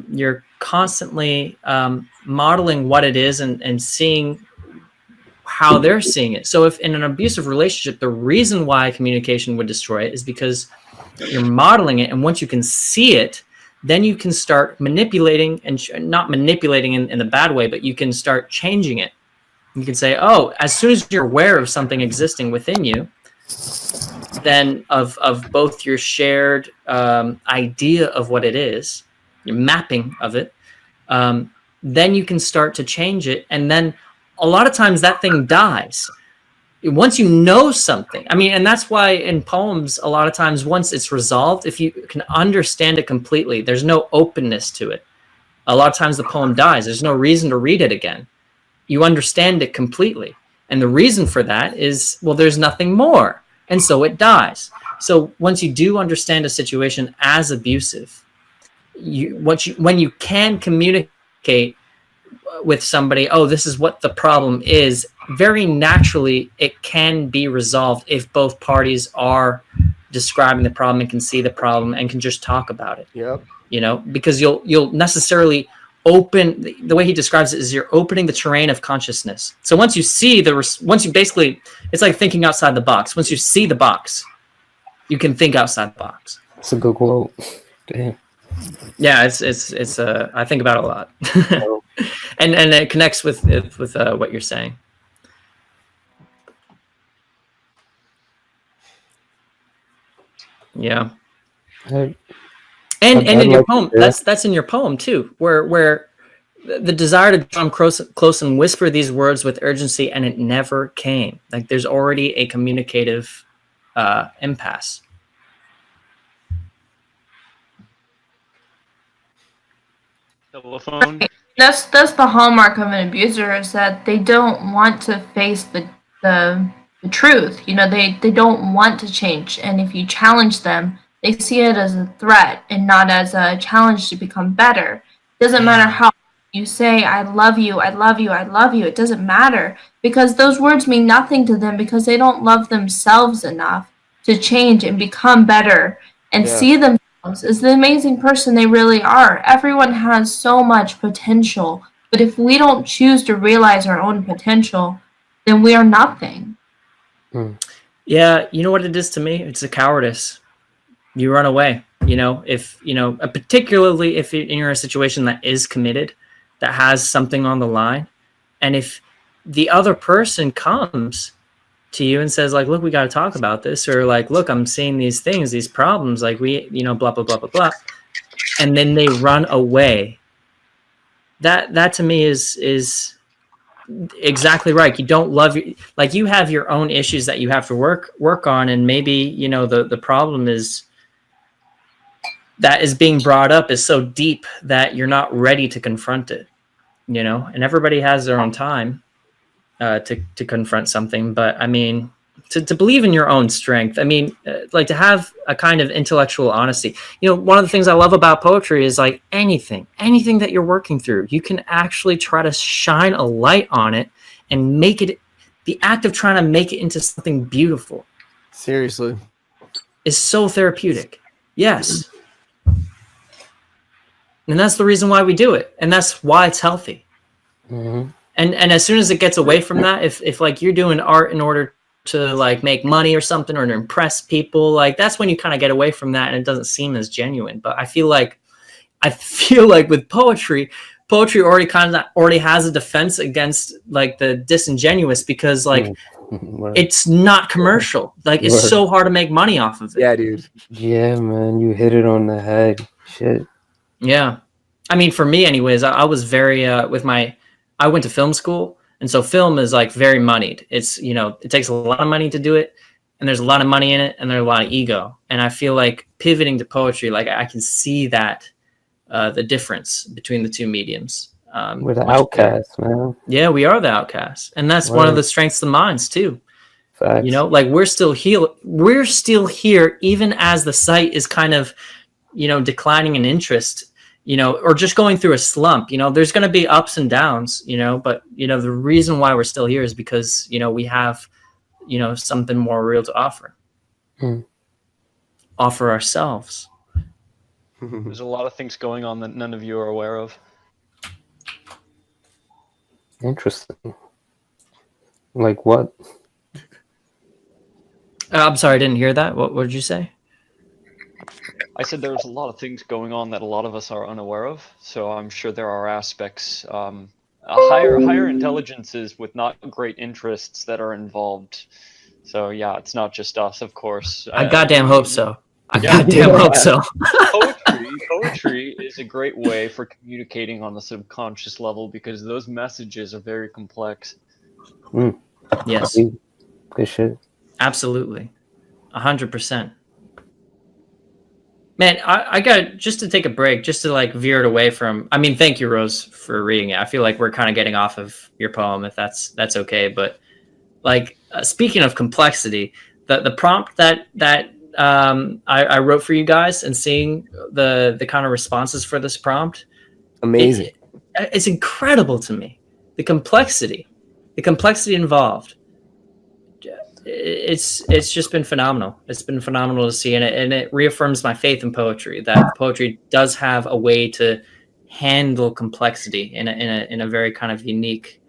you're constantly modeling what it is and seeing how they're seeing it. So if in an abusive relationship, the reason why communication would destroy it is because you're modeling it. And once you can see it, then you can start manipulating, and not manipulating in the bad way, but you can start changing it. You can say, oh, as soon as you're aware of something existing within you, then of both your shared idea of what it is, your mapping of it, then you can start to change it. And then a lot of times that thing dies. Once you know something, and that's why in poems, a lot of times once it's resolved, if you can understand it completely, there's no openness to it. A lot of times the poem dies. There's no reason to read it again. You understand it completely. And the reason for that is, well, there's nothing more. And so it dies. So once you do understand a situation as abusive, when you can communicate with somebody, oh, this is what the problem is, very naturally it can be resolved if both parties are describing the problem and can see the problem and can just talk about it. Yep. Because you'll necessarily open, the way he describes it is you're opening the terrain of consciousness. So once you basically, it's like thinking outside the box. Once you see the box, you can think outside the box. It's a good quote. Damn. Yeah, it's I think about it a lot. and it connects with what you're saying. Yeah. And in your poem, that's in your poem too, where the desire to draw close and whisper these words with urgency, and it never came. Like there's already a communicative impasse. Telephone. That's the hallmark of an abuser, is that they don't want to face the truth. They don't want to change, and if you challenge them, They see it as a threat and not as a challenge to become better. It doesn't matter how you say, I love you, I love you, I love you. It doesn't matter because those words mean nothing to them because they don't love themselves enough to change and become better and see themselves as the amazing person they really are. Everyone has so much potential, but if we don't choose to realize our own potential, then we are nothing. Yeah, you know what it is to me? It's a cowardice. You run away. If particularly if you're in a situation that is committed, that has something on the line, and if the other person comes to you and says like, look, we got to talk about this, or like, look, I'm seeing these things, these problems, like we, blah, blah, blah, blah, blah. And then they run away. That to me is exactly right. You don't love like you have your own issues that you have to work on. And maybe, the problem is that is being brought up is so deep that you're not ready to confront it, and everybody has their own time to confront something. But I mean, to believe in your own strength, I mean, like to have a kind of intellectual honesty. One of the things I love about poetry is like anything that you're working through, you can actually try to shine a light on it and make it, the act of trying to make it into something beautiful. Seriously. Is so therapeutic. Yes. And that's the reason why we do it. And that's why it's healthy. Mm-hmm. And as soon as it gets away from that, if like you're doing art in order to like make money or something or to impress people, like that's when you kind of get away from that and it doesn't seem as genuine. But I feel like with poetry already has a defense against like the disingenuous because like it's not commercial. Like it's so hard to make money off of it. Yeah, dude. Yeah, man, you hit it on the head. Shit. Yeah. I mean, for me anyways, I was very I went to film school, and so film is like very moneyed. It's, it takes a lot of money to do it, and there's a lot of money in it, and there's a lot of ego. And I feel like pivoting to poetry, like I can see that the difference between the two mediums. We're the outcasts, man. Yeah, we are the outcasts, and that's one of the strengths of minds too. Facts. Like we're still here, even as the site is kind of, declining in interest. Or just going through a slump, there's going to be ups and downs, but, the reason why we're still here is because, we have, something more real to offer. Offer ourselves. There's a lot of things going on that none of you are aware of. Interesting. Like what? I'm sorry, I didn't hear that. What did you say? I said there's a lot of things going on that a lot of us are unaware of. So I'm sure there are aspects, higher intelligences with not great interests that are involved. So yeah, it's not just us, of course. I goddamn hope so. I goddamn hope so. Poetry is a great way for communicating on the subconscious level because those messages are very complex. Yes. Good shit. Absolutely. 100%. Man, I got just to take a break, just to like veer it away from. I mean, thank you, Rose, for reading it. I feel like we're kind of getting off of your poem, if that's okay. But like speaking of complexity, the prompt that I wrote for you guys and seeing the kind of responses for this prompt, amazing. It's incredible to me. The complexity involved. It's just been phenomenal. It's been phenomenal to see, and it reaffirms my faith in poetry, that poetry does have a way to handle complexity in a very kind of unique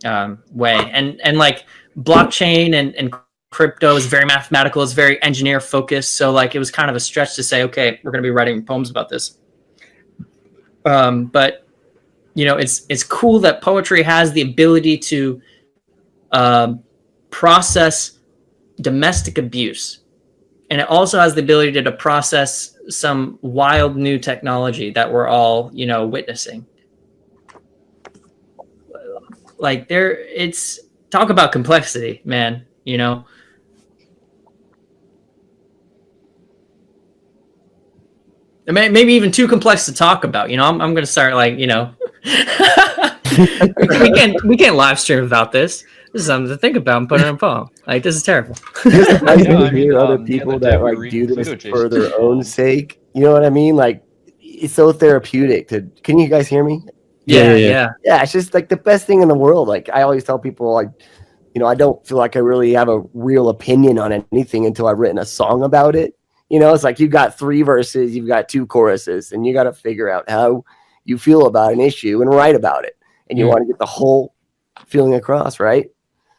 way. And like blockchain and crypto is very mathematical, it's very engineer focused. So like it was kind of a stretch to say, okay, we're going to be writing poems about this. But it's cool that poetry has the ability to process domestic abuse, and it also has the ability to process some wild new technology that we're all witnessing. Like it's talk about complexity, man. Maybe even too complex to talk about. I'm gonna start like we can't live stream about this. This is something to think about and put in a poem. Like, this is terrible. Just nice Yeah, to I mean, hear other the people other day that we were like reading do this Pluto for their Jason's own poem. sake. You know what I mean? Like, it's so therapeutic. Can you guys hear me? Yeah. Yeah, it's just like the best thing in the world. Like, I always tell people, like, I don't feel like I really have a real opinion on anything until I've written a song about it. It's like you've got 3 verses, you've got 2 choruses, and you got to figure out how you feel about an issue and write about it. And you want to get the whole feeling across, right?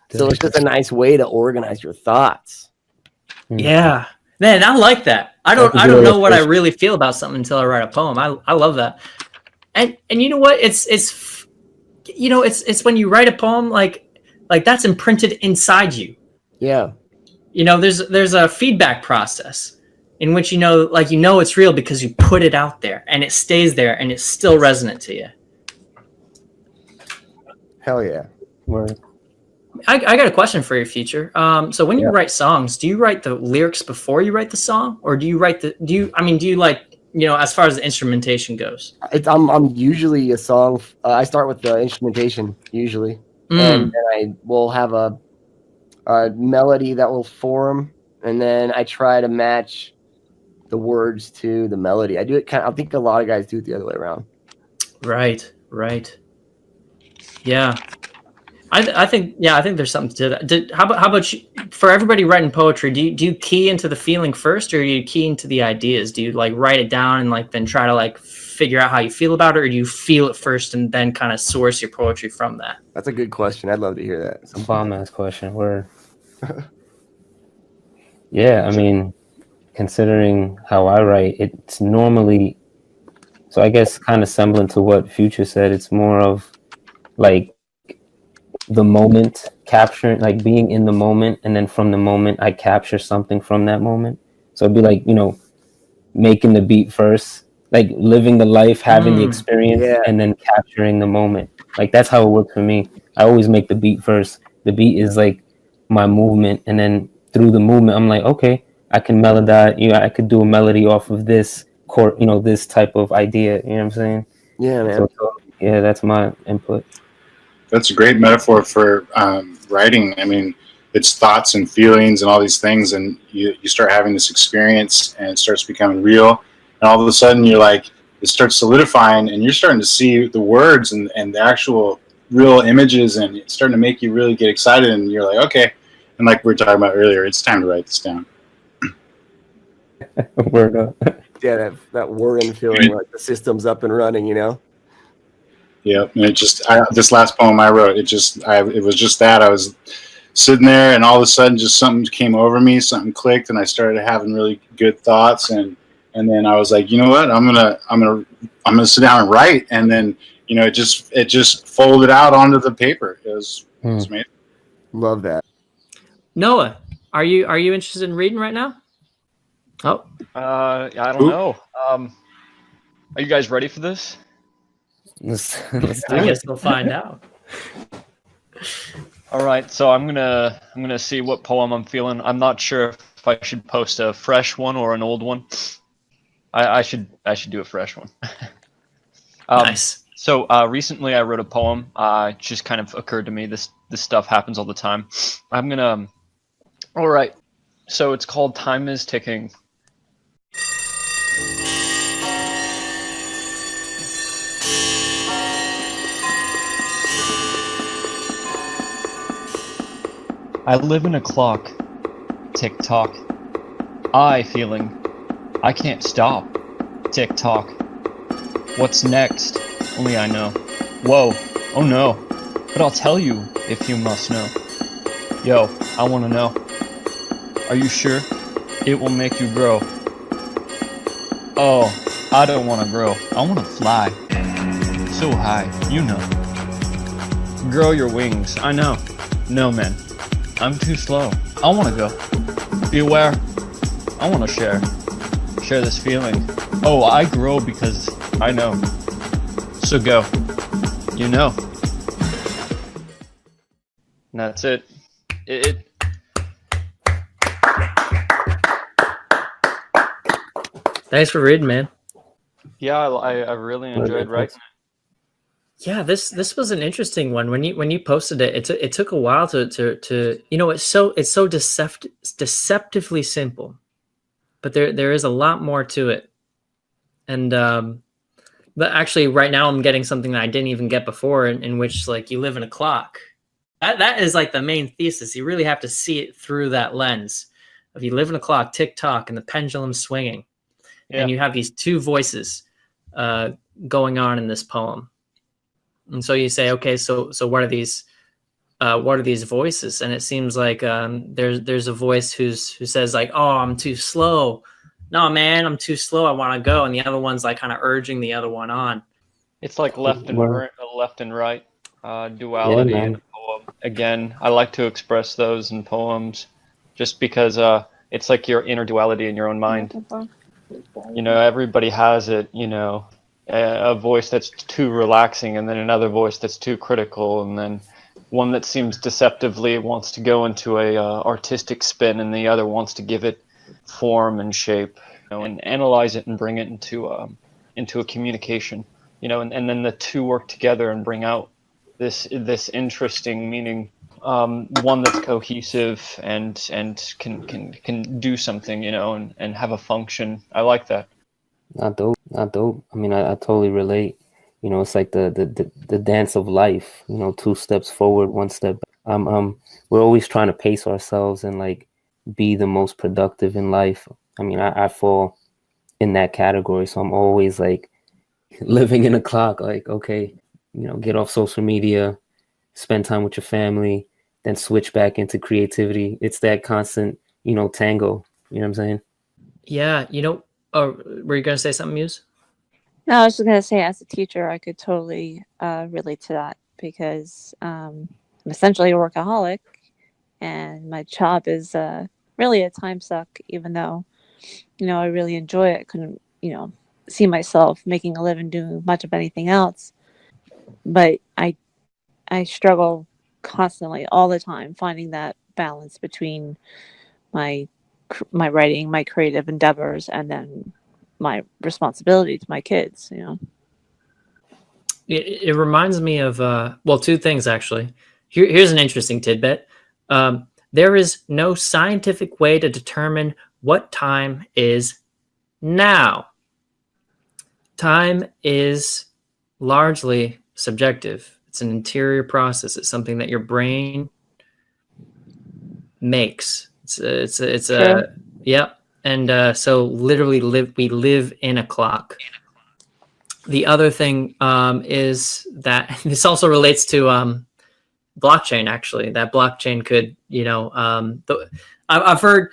So it's just a nice way to organize your thoughts. Yeah. Man, I like that. I don't know what I really feel about something until I write a poem. I love that. And you know what? It's when you write a poem, like that's imprinted inside you. Yeah. There's a feedback process in which it's real because you put it out there and it stays there and it's still resonant to you. Hell yeah. Word. I got a question for your Future. So when you write songs, do you write the lyrics before you write the song, or do you write as far as the instrumentation goes? I'm usually a song. I start with the instrumentation usually, and then I will have a melody that will form, and then I try to match the words to the melody. I do it I think a lot of guys do it the other way around. Right. Yeah. I think there's something to that. How about you, for everybody writing poetry? Do you key into the feeling first, or do you key into the ideas? Do you write it down and then try to figure out how you feel about it, or do you feel it first and then kind of source your poetry from that? That's a good question. I'd love to hear that. It's a bomb ass question. Word. Yeah, I mean, considering how I write, it's normally, so I guess kind of semblant to what Future said. It's more of the moment, capturing, being in the moment, and then from the moment I capture something from that moment. So it'd be making the beat first, living the life, having the experience, and then capturing the moment. That's how it works for me. I always make the beat first. The beat is my movement, and then through the movement, I'm like, okay, I can melodize. I could do a melody off of this chord, this type of idea. You know what I'm saying? Yeah, man. So yeah, that's my input. That's a great metaphor for writing. I mean, it's thoughts and feelings and all these things, and you start having this experience, and it starts becoming real. And all of a sudden, it starts solidifying, and you're starting to see the words and the actual real images, and it's starting to make you really get excited. And you're like, okay. And like we were talking about earlier, it's time to write this down. Word up. Yeah, that whirring feeling, like the system's up and running, Yeah, and this last poem I wrote, it was just that I was sitting there, and all of a sudden, just something came over me, something clicked, and I started having really good thoughts, and then I was like, you know what, I'm gonna sit down and write, and then it just folded out onto the paper. It was amazing. Love that. Noah, are you interested in reading right now? Oh, I don't know. Are you guys ready for this? Let's I guess we'll find out. All right, so I'm gonna see what poem I'm feeling. I'm not sure if I should post a fresh one or an old one. I should do a fresh one. Nice. So recently I wrote a poem. It just kind of occurred to me. This stuff happens all the time. All right. So it's called "Time Is Ticking." I live in a clock, tick tock. I feeling, I can't stop, tick tock. What's next? Only I know. Whoa, oh no, but I'll tell you if you must know. Yo, I wanna know. Are you sure? It will make you grow. Oh, I don't wanna grow, I wanna fly. So high, you know. Grow your wings, I know. No man. I'm too slow. I want to go. Beware. I want to share this feeling. Oh, I grow because I know. So go. You know. And that's it. Thanks for reading, man. Yeah, I really enjoyed writing. Yeah, this was an interesting one. When you posted it, it took a while to it's so deceptively simple, but there is a lot more to it. And but actually, right now I'm getting something that I didn't even get before, in which like you live in a clock. That is like the main thesis. You really have to see it through that lens of you live in a clock, tick tock, and the pendulum swinging, Yeah. and you have these two voices going on in this poem. And so you say, okay, so what are these voices? And it seems like there's a voice who says like, oh, I'm too slow. No, man, I'm too slow. I want to go. And the other one's like kind of urging the other one on. It's like left and right Yeah, duality in man. a poem. Again, I like to express those in poems, just because it's like your inner duality in your own mind. You know, everybody has it. You know, a voice that's too relaxing, and then another voice that's too critical, and then one that seems deceptively wants to go into a artistic spin, and the other wants to give it form and shape, you know, and analyze it and bring it into a communication. You know, and then the two work together and bring out this interesting meaning, one that's cohesive and can do something, you know, and have a function. I like that. Not dope. I mean, I totally relate. You know, it's like the dance of life. You know, 2 steps forward, 1 step back. We're always trying to pace ourselves and like be the most productive in life. I mean, I fall in that category, so I'm always like living in a clock. Like, okay, you know, get off social media, spend time with your family, then switch back into creativity. It's that constant, you know, tango. You know what I'm saying? Yeah, were you gonna say something, Muse? No, I was just gonna say, as a teacher, I could totally relate to that because I'm essentially a workaholic, and my job is really a time suck. Even though, I really enjoy it, I couldn't, see myself making a living doing much of anything else. But I struggle constantly, all the time, finding that balance between my writing, my creative endeavors, and then my responsibility to my kids. It reminds me of 2 things actually. Here's an interesting tidbit. There is no scientific way to determine what time is now. Time is largely subjective. It's an interior process. It's something that your brain makes. It's True. yep. And so literally we live in a clock. The other thing is that this also relates to blockchain. Actually, that blockchain could, I've heard.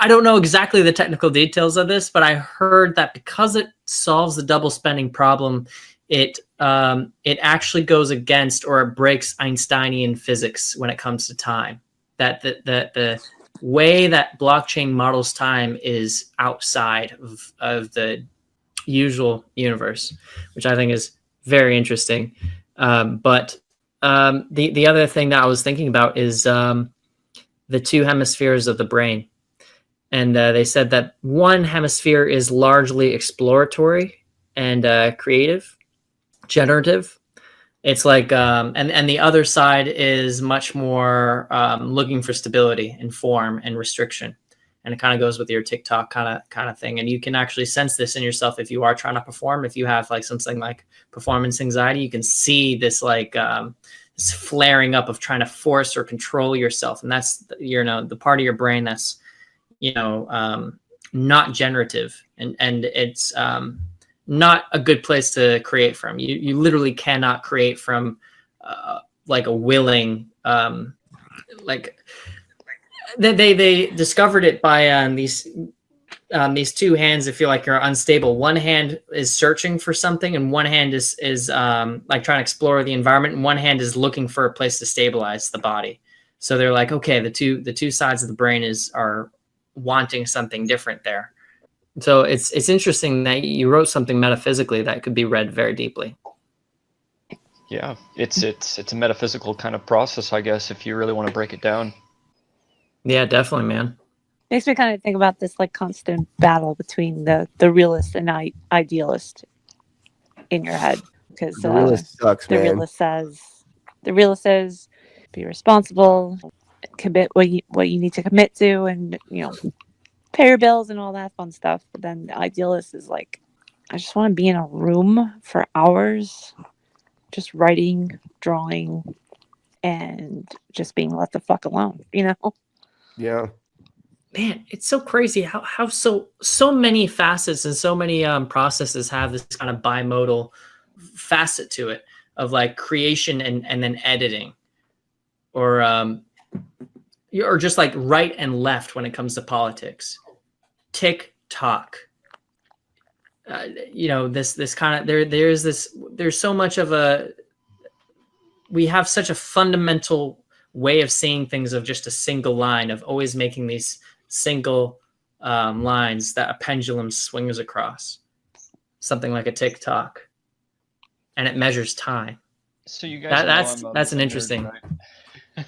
I don't know exactly the technical details of this, but I heard that because it solves the double spending problem, it actually goes against or it breaks Einsteinian physics when it comes to time. That the way that blockchain models time is outside of the usual universe, which I think is very interesting. But the other thing that I was thinking about is the 2 hemispheres of the brain. And they said that one hemisphere is largely exploratory and creative, generative. It's like, and the other side is much more looking for stability and form and restriction. And it kind of goes with your TikTok kind of thing. And you can actually sense this in yourself if you are trying to perform. If you have like something like performance anxiety, you can see this like this flaring up of trying to force or control yourself. And that's, the part of your brain that's, not generative. And it's not a good place to create from. You literally cannot create from like a willing, like they discovered it by these 2 hands. If you're unstable, one hand is searching for something, and one hand is like trying to explore the environment, and one hand is looking for a place to stabilize the body. So they're like, okay, the two sides of the brain are wanting something different there. So it's interesting that you wrote something metaphysically that could be read very deeply. Yeah, it's a metaphysical kind of process, I guess, if you really want to break it down. Yeah, definitely, man. Makes me kind of think about this like constant battle between the realist and idealist in your head. because The realist sucks, the man. realist says be responsible, commit what you need to commit to, and pay your bills and all that fun stuff. But then the idealist is like, I just want to be in a room for hours, just writing, drawing, and just being let the fuck alone. Yeah. Man, it's so crazy how so many facets and so many processes have this kind of bimodal facet to it of like creation and then editing, or just like right and left when it comes to politics. Tick tock. This kind of there's so much of we have such a fundamental way of seeing things of just a single line, of always making these single lines that a pendulum swings across, something like a tick tock, and it measures time. So you guys know That's I'm an a interesting. nerd,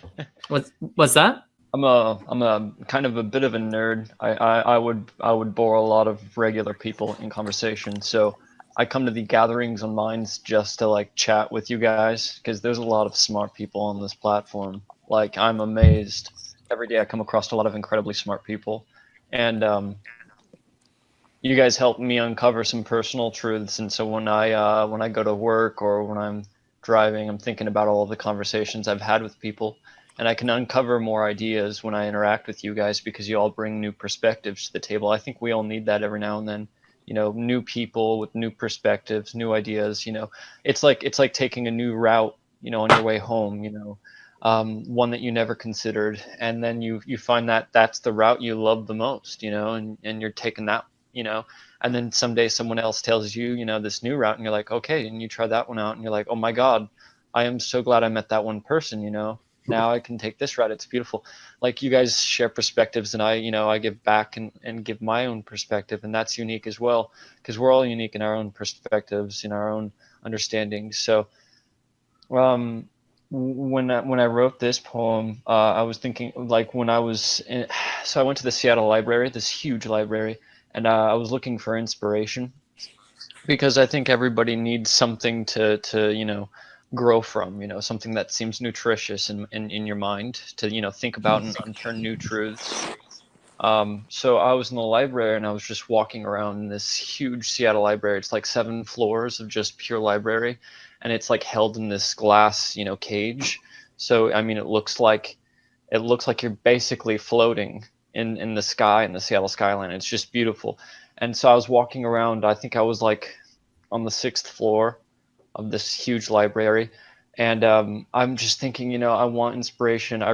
right? What's that? I'm a kind of a bit of a nerd. I would bore a lot of regular people in conversation. So I come to the gatherings on Minds just to like chat with you guys, because there's a lot of smart people on this platform. Like, I'm amazed every day. I come across a lot of incredibly smart people, and you guys help me uncover some personal truths. And so when I go to work or when I'm driving, I'm thinking about all of the conversations I've had with people, and I can uncover more ideas when I interact with you guys, because you all bring new perspectives to the table. I think we all need that every now and then. New people with new perspectives, new ideas. It's like taking a new route, on your way home. One that you never considered, and then you find that that's the route you love the most. And you're taking that. And then someday someone else tells you, this new route, and you're like, okay, and you try that one out, and you're like, oh my God, I am so glad I met that one person. Now I can take this route. It's beautiful. Like, you guys share perspectives, and I give back and give my own perspective, and that's unique as well, because we're all unique in our own perspectives, in our own understandings. So when I wrote this poem, I was thinking, like, when I was so I went to the Seattle Library, this huge library, and I was looking for inspiration, because I think everybody needs something to grow from, something that seems nutritious in your mind to think about and unturn new truths. So I was in the library, and I was just walking around this huge Seattle library. It's like 7 floors of just pure library, and it's like held in this glass cage. So I mean, it looks like you're basically floating in the sky, in the Seattle skyline. It's just beautiful. And so I was walking around. I think I was like on the 6th floor of this huge library, and I'm just thinking, I want inspiration. I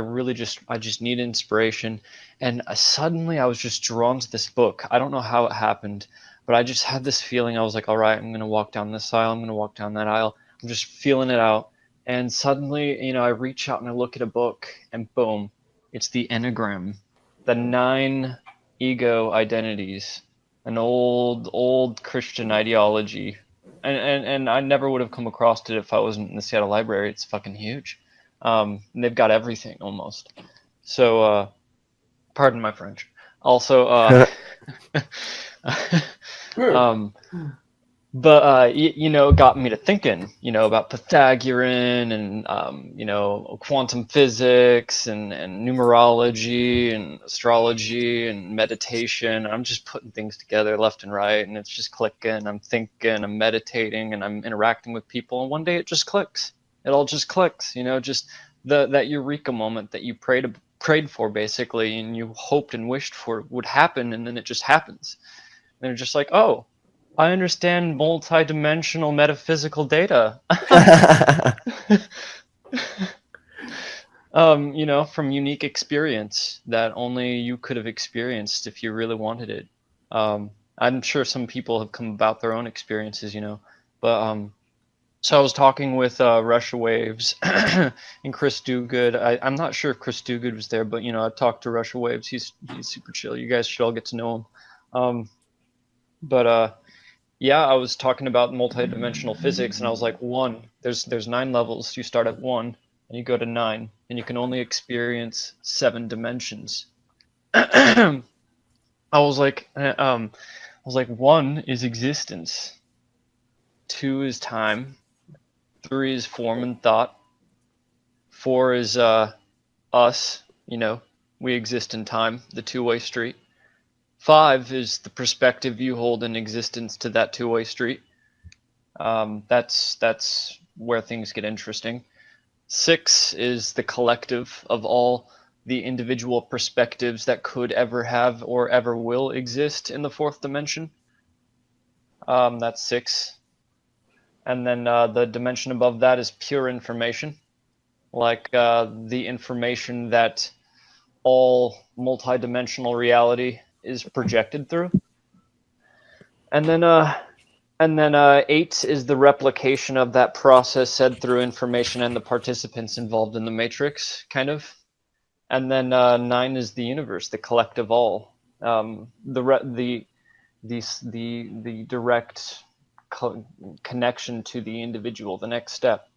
just need inspiration. And suddenly I was just drawn to this book. I don't know how it happened, but I just had this feeling. I was like, all right, I'm going to walk down this aisle, I'm going to walk down that aisle. I'm just feeling it out. And suddenly, I reach out and I look at a book, and boom, it's the Enneagram, the 9 ego identities, an old Christian ideology. And I never would have come across it if I wasn't in the Seattle Library. It's fucking huge. And they've got everything almost. So, pardon my French. Also, but it got me to thinking, about Pythagorean and quantum physics and numerology and astrology and meditation. I'm just putting things together left and right, and it's just clicking. I'm thinking, I'm meditating, and I'm interacting with people, and one day it just clicks. It all just clicks, just that eureka moment that you prayed for, basically, and you hoped and wished for would happen, and then it just happens. And they're just like, oh, I understand multi-dimensional metaphysical data. From unique experience that only you could have experienced if you really wanted it. I'm sure some people have come about their own experiences, but so I was talking with Russia Waves and Chris Dugood. I'm not sure if Chris Dugood was there, but I talked to Russia Waves. He's super chill. You guys should all get to know him. But yeah, I was talking about multidimensional physics, and I was like, 1, there's 9 levels. You start at 1 and you go to 9, and you can only experience 7 dimensions. I was like 1 is existence, 2 is time, 3 is form and thought. 4 is us, we exist in time, the two-way street. 5 is the perspective you hold in existence to that two-way street. That's where things get interesting. 6 is the collective of all the individual perspectives that could ever have or ever will exist in the fourth dimension. That's 6. And then the dimension above that is pure information, like the information that all multidimensional reality is projected through. And then 8 is the replication of that process said through information and the participants involved in the matrix, kind of. And then 9 is the universe, the collective all, the direct connection to the individual, the next step.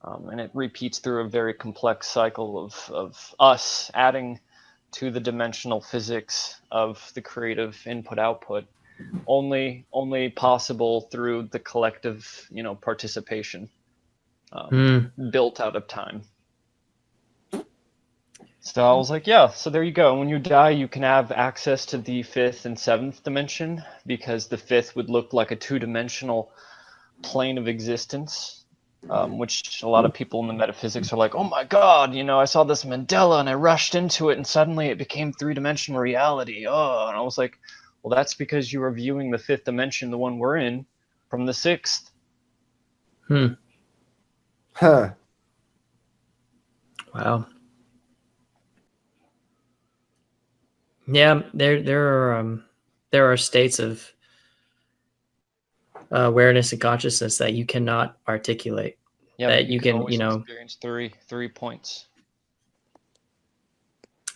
And it repeats through a very complex cycle of us adding to the dimensional physics of the creative input-output, only possible through the collective, participation built out of time. So I was like, yeah, so there you go. When you die, you can have access to the 5th and 7th dimension, because the 5th would look like a 2-dimensional plane of existence, which a lot of people in the metaphysics are like, oh my God, I saw this Mandela and I rushed into it and suddenly it became 3-dimensional reality. Oh, and I was like, well, that's because you were viewing the 5th dimension, the one we're in, from the 6th. Huh. Wow. Yeah, there are states of awareness and consciousness that you cannot articulate. Yeah, that you can always experience three points.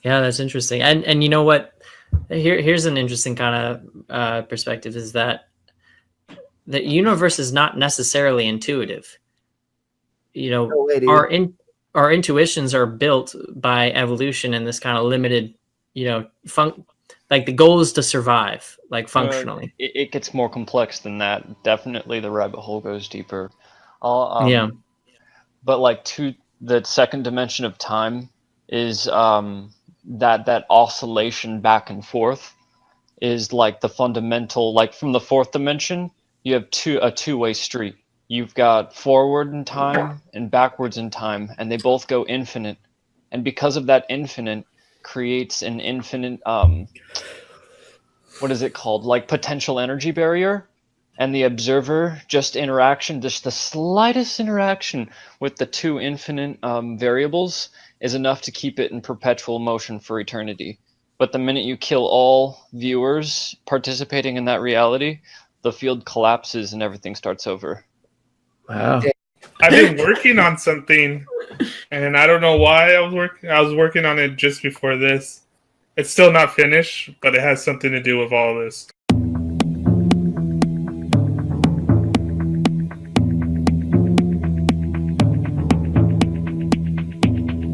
Yeah, that's interesting. And you know what? Here's an interesting kind of perspective: is that the universe is not necessarily intuitive. No way, dude. Our intuitions are built by evolution in this kind of limited, like the goal is to survive, like functionally. It gets more complex than that. Definitely, the rabbit hole goes deeper. Yeah. But like the second dimension of time is that oscillation back and forth is like the fundamental. Like from the 4th dimension, you have a two-way street. You've got forward in time and backwards in time, and they both go infinite. And because of that infinite, creates an infinite what is it called, like potential energy barrier, and the observer just the slightest interaction with the two infinite variables is enough to keep it in perpetual motion for eternity. But the minute you kill all viewers participating in that reality, the field collapses and everything starts over. Wow. I've been working on something, and I don't know why I was working on it just before this. It's still not finished, but it has something to do with all this.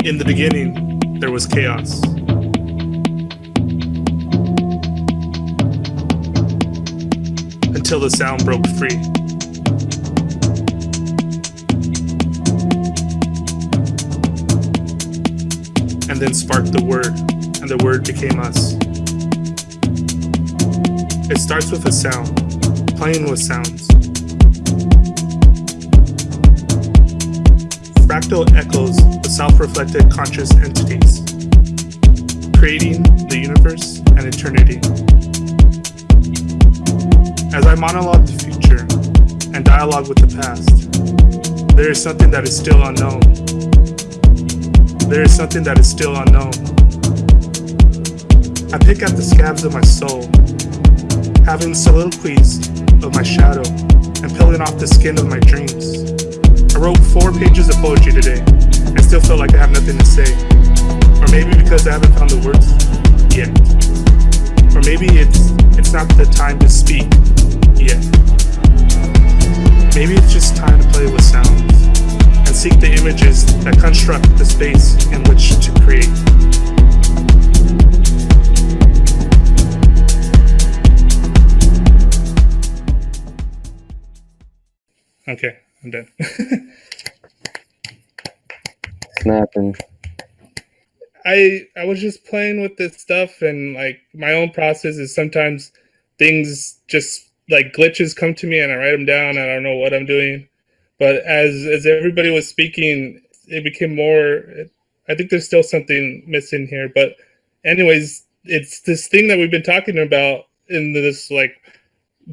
In the beginning, there was chaos. Until the sound broke free. And then sparked the word, and the word became us. It starts with a sound, playing with sounds. Fractal echoes the self-reflected conscious entities, creating the universe and eternity. As I monologue the future and dialogue with the past, there is something that is still unknown. There is something that is still unknown. I pick at the scabs of my soul, having soliloquies of my shadow and peeling off the skin of my dreams. I wrote 4 pages of poetry today and still feel like I have nothing to say. Or maybe because I haven't found the words yet. Or maybe it's not the time to speak yet. Maybe it's just time to play with sounds and seek the images that construct the space in which to create. Okay, I'm done. Snapping. I was just playing with this stuff, and like my own process is sometimes things just like glitches come to me and I write them down. I don't know what I'm doing, but as everybody was speaking, it became more. I think there's still something missing here, but anyways, it's this thing that we've been talking about in this like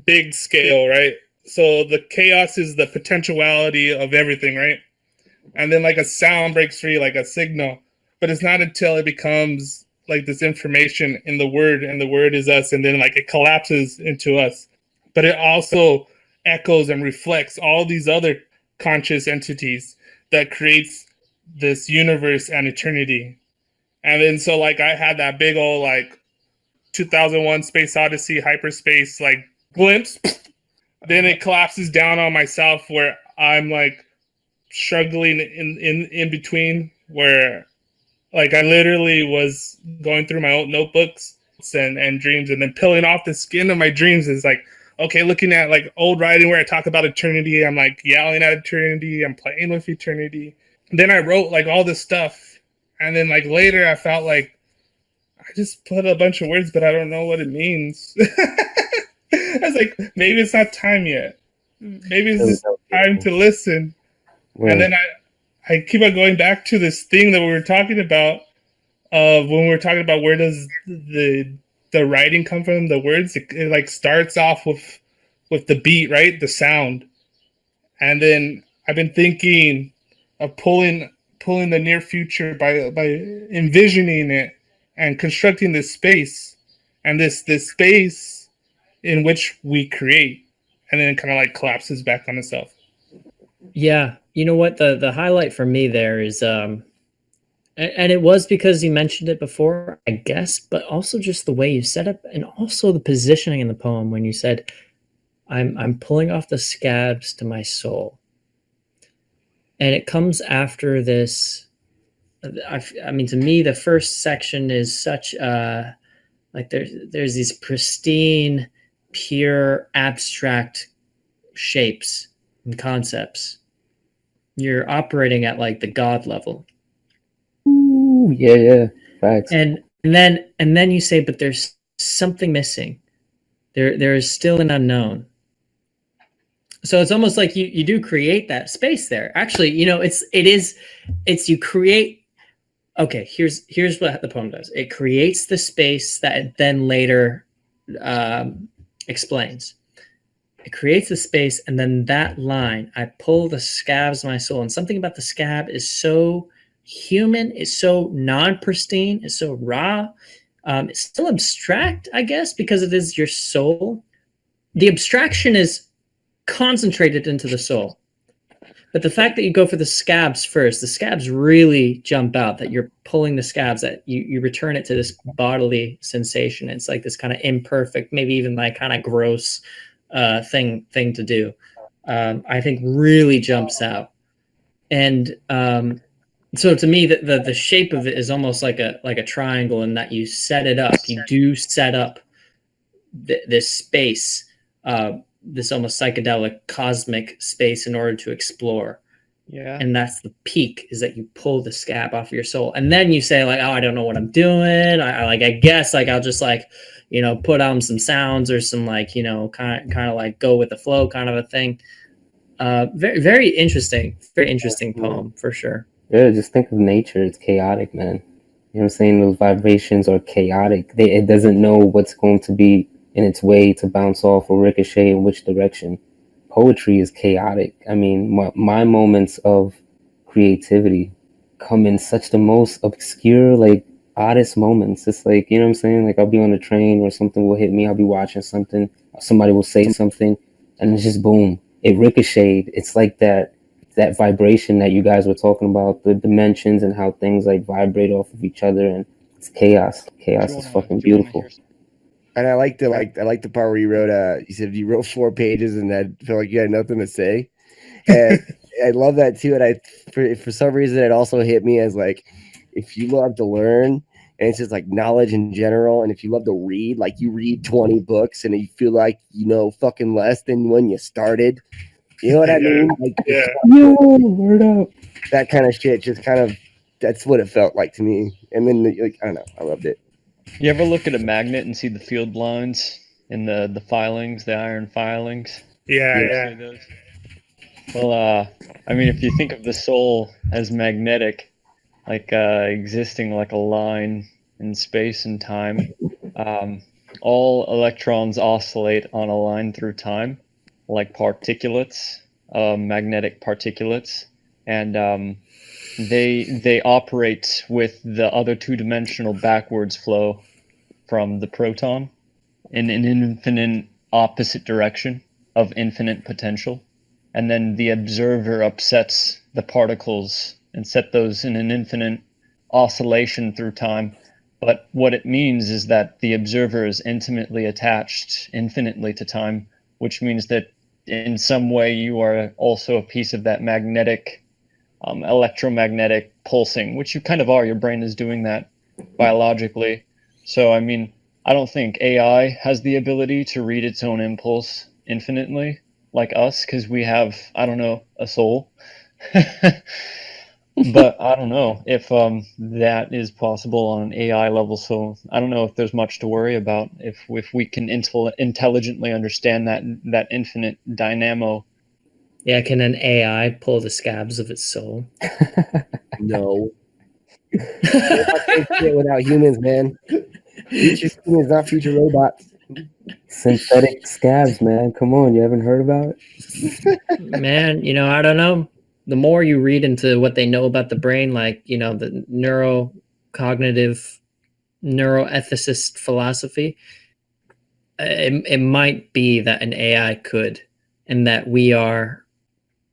big scale, right? So the chaos is the potentiality of everything, right? And then like a sound breaks free, like a signal, but it's not until it becomes like this information in the word, and the word is us, and then like it collapses into us. But it also echoes and reflects all these other conscious entities that creates this universe and eternity. And then so like I had that big old like 2001 Space Odyssey hyperspace like glimpse. Then it collapses down on myself where I'm like struggling in between, where like I literally was going through my old notebooks and dreams, and then peeling off the skin of my dreams is like, okay, looking at like old writing where I talk about eternity, I'm like yelling at eternity, I'm playing with eternity. And then I wrote like all this stuff, and then like later I felt like I just put a bunch of words, but I don't know what it means. I was like, maybe it's not time yet. Maybe it's just time to listen. Right. And then I keep on going back to this thing that we were talking about when we were talking about where does the writing come from, the words. It like starts off with the beat, right? The sound. And then I've been thinking of pulling the near future by envisioning it and constructing this space, and this space in which we create, and then it kind of like collapses back on itself. Yeah, you know what, the highlight for me there is and it was because you mentioned it before, I guess, but also just the way you set up, and also the positioning in the poem when you said, I'm pulling off the scabs to my soul. And it comes after this. I mean, to me, the first section is such like there's these pristine, pure, abstract shapes and concepts. You're operating at like the God level. Ooh, yeah, facts. And then you say, but there's something missing. There is still an unknown. So it's almost like you do create that space there. Actually, you know, it's you create. Okay, here's what the poem does. It creates the space that it then later explains. It creates the space, and then that line, I pull the scabs of my soul. And something about the scab is so human, it's so non-pristine, it's so raw. It's still abstract, I guess, because it is your soul. The abstraction is concentrated into the soul. But the fact that you go for the scabs first, the scabs really jump out, that you're pulling the scabs, that you return it to this bodily sensation. It's like this kind of imperfect, maybe even like kind of gross thing to do. I think really jumps out. And so to me, the shape of it is almost like a triangle, in that you set it up. You do set up this space, this almost psychedelic cosmic space, in order to explore. Yeah. And that's the peak, is that you pull the scab off of your soul, and then you say like, oh, I don't know what I'm doing. I guess like I'll just like, you know, put on some sounds or some like, you know, kind of like go with the flow kind of a thing. Very interesting poem for sure. Yeah, just think of nature. It's chaotic, man. You know what I'm saying? Those vibrations are chaotic. It doesn't know what's going to be in its way to bounce off or ricochet in which direction. Poetry is chaotic. I mean, my moments of creativity come in such the most obscure, like oddest moments. It's like, you know what I'm saying? Like I'll be on a train or something will hit me. I'll be watching something. Somebody will say something, and it's just boom. It ricocheted. It's like that vibration that you guys were talking about, the dimensions and how things like vibrate off of each other, and it's chaos. Chaos is fucking beautiful. And I like the part where you wrote you said you wrote 4 pages and that felt like you had nothing to say. And I love that too. And for some reason it also hit me as like, if you love to learn, and it's just like knowledge in general, and if you love to read, like you read 20 books and you feel like you know fucking less than when you started, You know what I mean? Like, Yeah. Yo, word up. that kind of shit just kind of, that's what it felt like to me. And then, like, I don't know, I loved it. You ever look at a magnet and see the field lines in the filings, the iron filings? Yeah, You yeah. see those? Well, I mean, if you think of the soul as magnetic, like existing like a line in space and time, all electrons oscillate on a line through time, like particulates, magnetic particulates, and they operate with the other two-dimensional backwards flow from the proton in an infinite opposite direction of infinite potential. And then the observer upsets the particles and set those in an infinite oscillation through time. But what it means is that the observer is intimately attached infinitely to time, which means that in some way you are also a piece of that magnetic, electromagnetic pulsing, which you kind of are. Your brain is doing that biologically. So, I mean, I don't think AI has the ability to read its own impulse infinitely like us, because we have, I don't know, a soul. But I don't know if that is possible on an AI level. So I don't know if there's much to worry about if we can intelligently understand that infinite dynamo. Yeah, can an AI pull the scabs of its soul? No. We're not doing shit without humans, man. Future humans, not future robots. Synthetic scabs, man. Come on, you haven't heard about it? Man, I don't know. The more you read into what they know about the brain, like, the neurocognitive, neuroethicist philosophy, it might be that an AI could, and that we are,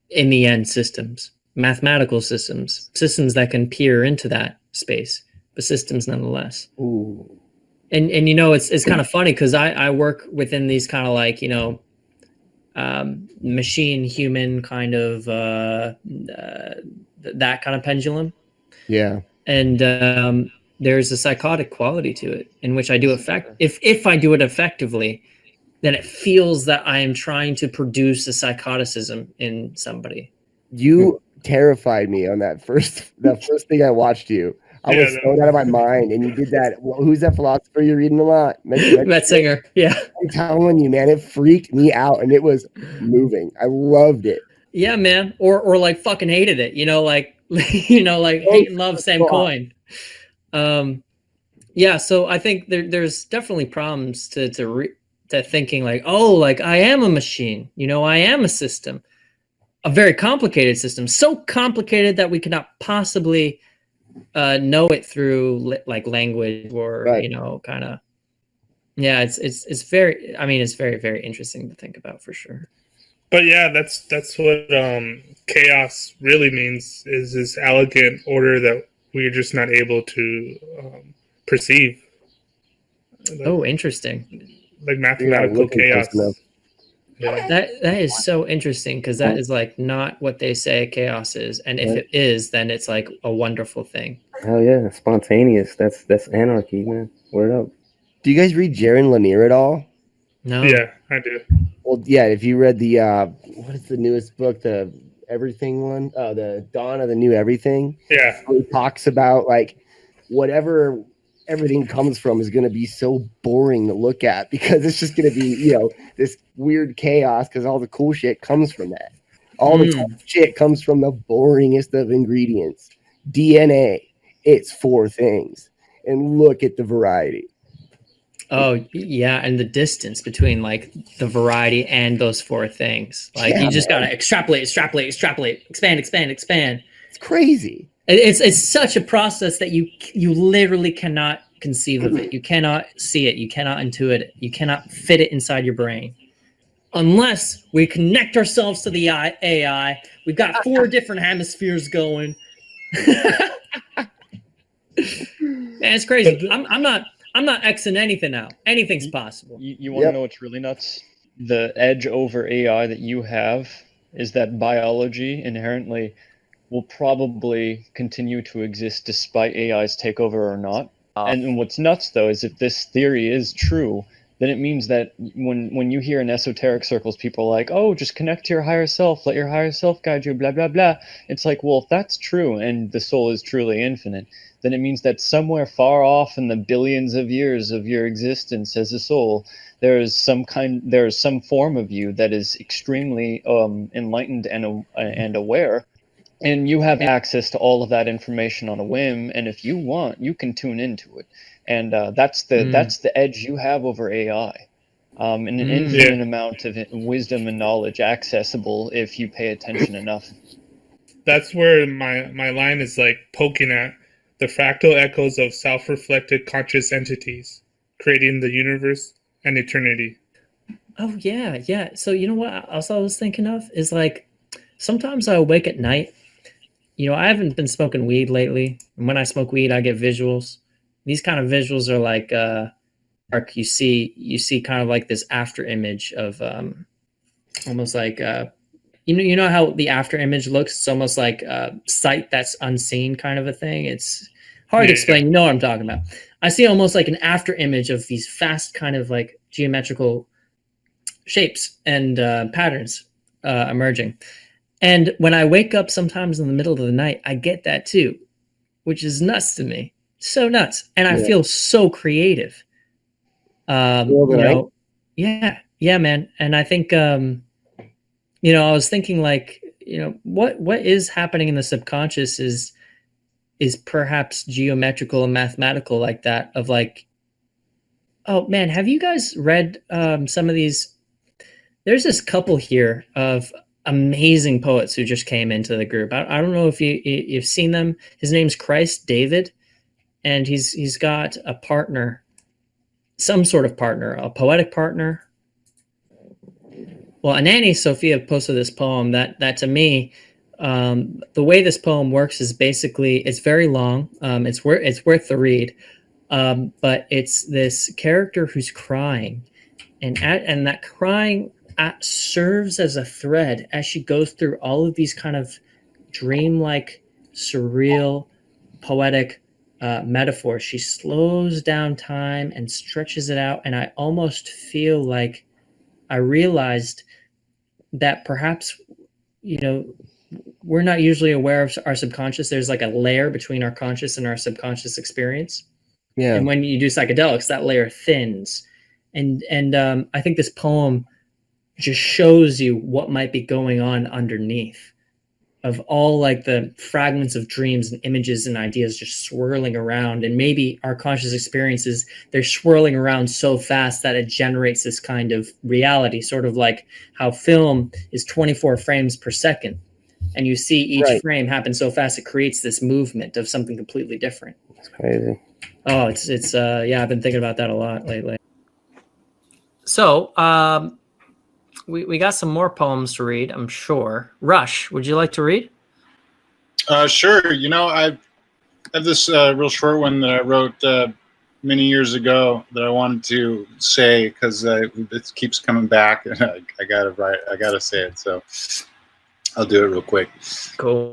in the end, systems, mathematical systems that can peer into that space, but systems nonetheless. Ooh. And it's kind of funny because I work within these kind of like, machine human kind of that kind of pendulum. Yeah. And there's a psychotic quality to it in which I do if I do it effectively, then it feels that I am trying to produce a psychoticism in somebody. You terrified me on that first thing I watched you. I was thrown out of my mind, and you did that. Who's that philosopher you're reading a lot? Metzinger. Yeah. I'm telling you, man, it freaked me out, and it was moving. I loved it. Yeah, man. Or like fucking hated it. Like hate and love, same coin. Yeah. So I think there's definitely problems to thinking like, oh, like I am a machine. I am a system, a very complicated system, so complicated that we cannot possibly know it through like language or kind of. Yeah, it's very. I mean, it's very, very interesting to think about for sure. But yeah, that's what chaos really means, is this elegant order that we're just not able to perceive. Oh, interesting. Like mathematical chaos. Yeah. That is so interesting because that is like not what they say chaos is, and if it is, then it's like a wonderful thing. Hell yeah, spontaneous. That's anarchy, man. Word up. Do you guys read Jaron Lanier at all? No. Yeah, I do. Well, yeah. If you read the what is the newest book, the Everything one, the Dawn of the New Everything. Yeah. He talks about like whatever everything comes from is going to be so boring to look at because it's just going to be, this weird chaos because all the cool shit comes from that. All the cool shit comes from the boringest of ingredients. DNA, it's 4 things. And look at the variety. Oh, yeah, and the distance between like the variety and those 4 things. Like you just got to extrapolate, expand. It's crazy. It's such a process that you literally cannot conceive of it. You cannot see it. You cannot intuit it. You cannot fit it inside your brain. Unless we connect ourselves to the AI. We've got 4 different hemispheres going. Man, it's crazy. I'm not Xing anything out. Anything's possible. You want to know what's really nuts? The edge over AI that you have is that biology inherently will probably continue to exist despite AI's takeover or not. And what's nuts, though, is if this theory is true, then it means that when you hear in esoteric circles people are like, oh, just connect to your higher self, let your higher self guide you, blah, blah, blah. It's like, well, if that's true and the soul is truly infinite, then it means that somewhere far off in the billions of years of your existence as a soul, there is some form of you that is extremely enlightened and aware, and you have access to all of that information on a whim, and if you want, you can tune into it. And that's the edge you have over AI. An infinite amount of wisdom and knowledge accessible if you pay attention enough. That's where my line is like poking at the fractal echoes of self-reflected conscious entities, creating the universe and eternity. Oh yeah. So you know what else I was thinking of is like sometimes I awake at night. You know, I haven't been smoking weed lately, and when I smoke weed, I get visuals. These kind of visuals are like you see kind of like this after image of almost like you know how the after image looks. It's almost like sight that's unseen kind of a thing. It's hard to explain. You know what I'm talking about. I see almost like an after image of these fast kind of like geometrical shapes and patterns emerging. And when I wake up sometimes in the middle of the night, I get that too, which is nuts to me. So nuts. And I feel so creative. You know, yeah, man. And I think, you know, I was thinking like, you know, what is happening in the subconscious is perhaps geometrical and mathematical like that of like, oh man, have you guys read some of these? There's this couple here of amazing poets who just came into the group. I don't know if you've seen them. His name's Christ David, and he's got a partner, some sort of partner, a poetic partner. Well, Anani Sophia posted this poem that to me, the way this poem works is basically it's very long. It's worth the read, but it's this character who's crying, and that crying serves as a thread as she goes through all of these kind of dreamlike, surreal, poetic metaphors. She slows down time and stretches it out, and I almost feel like I realized that perhaps, you know, we're not usually aware of our subconscious. There's like a layer between our conscious and our subconscious experience. Yeah. And when you do psychedelics, that layer thins. And I think this poem just shows you what might be going on underneath of all like the fragments of dreams and images and ideas just swirling around. And maybe our conscious experiences, they're swirling around so fast that it generates this kind of reality, sort of like how film is 24 frames per second. And you see each frame happen so fast, it creates this movement of something completely different. It's crazy. Oh, it's yeah, I've been thinking about that a lot lately. So, we got some more poems to read, I'm sure. Rush, would you like to read? Sure. You know, I have this real short one that I wrote many years ago that I wanted to say because it keeps coming back, and I gotta say it. So I'll do it real quick. Cool.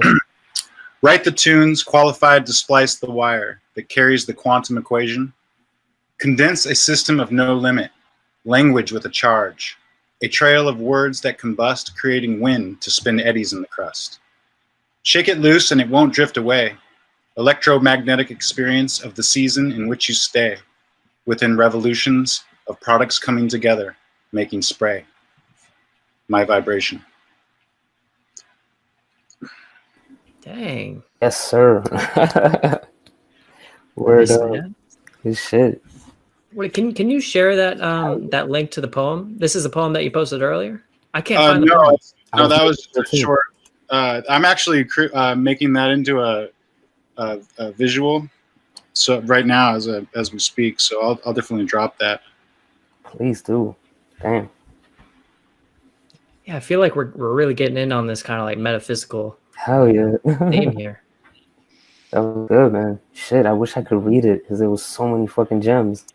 Write the tunes qualified to splice the wire that carries the quantum equation. Condense a system of no limit, language with a charge. A trail of words that combust, creating wind to spin eddies in the crust. Shake it loose and it won't drift away. Electromagnetic experience of the season in which you stay, within revolutions of products coming together, making spray. My vibration. Dang. Yes, sir. Word Nice, up. man. Good shit. Wait, can you share that that link to the poem? This is a poem that you posted earlier. I can't find the poem. No, that was just a short. I'm actually making that into a visual. So right now, as we speak, so I'll definitely drop that. Please do. Damn. Yeah, I feel like we're really getting in on this kind of like metaphysical Hell yeah. theme here. That was good, man. Shit, I wish I could read it because there was so many fucking gems.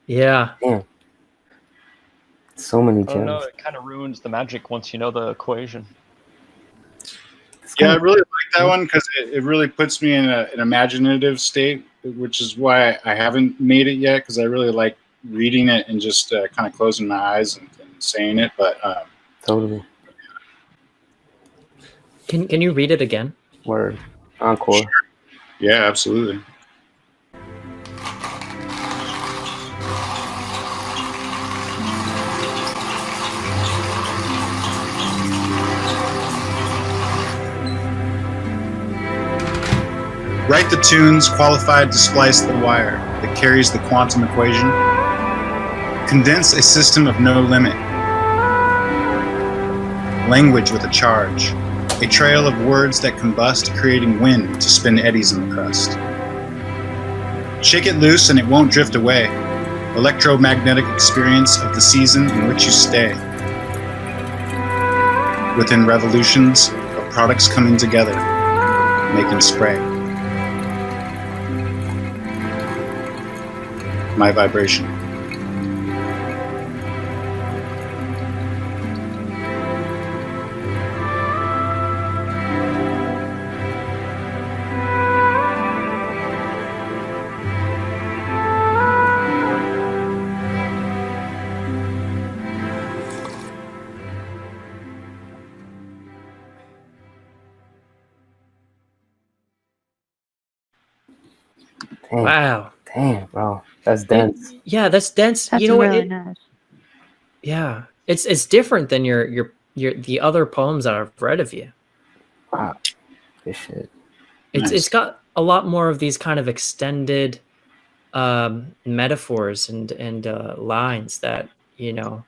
Yeah. Damn. So many gems. Oh no, it kind of ruins the magic once you know the equation. Yeah, I really like that one because it really puts me in an imaginative state, which is why I haven't made it yet, because I really like reading it and just kind of closing my eyes and saying it, but Totally. Can you read it again? Word. Encore. yeah, absolutely. Write the tunes qualified to splice the wire that carries the quantum equation. Condense a system of no limit. Language with a charge. A trail of words that combust, creating wind to spin eddies in the crust. Shake it loose and it won't drift away. Electromagnetic experience of the season in which you stay. Within revolutions of products coming together, making spray. My vibration. Damn. Wow. Damn, bro. That's dense. Yeah, that's dense. That's You know what? really nice. Yeah, it's different than your the other poems that I've read of you. Wow. Good shit. It's Nice. got a lot more of these kind of extended metaphors and lines that, you know.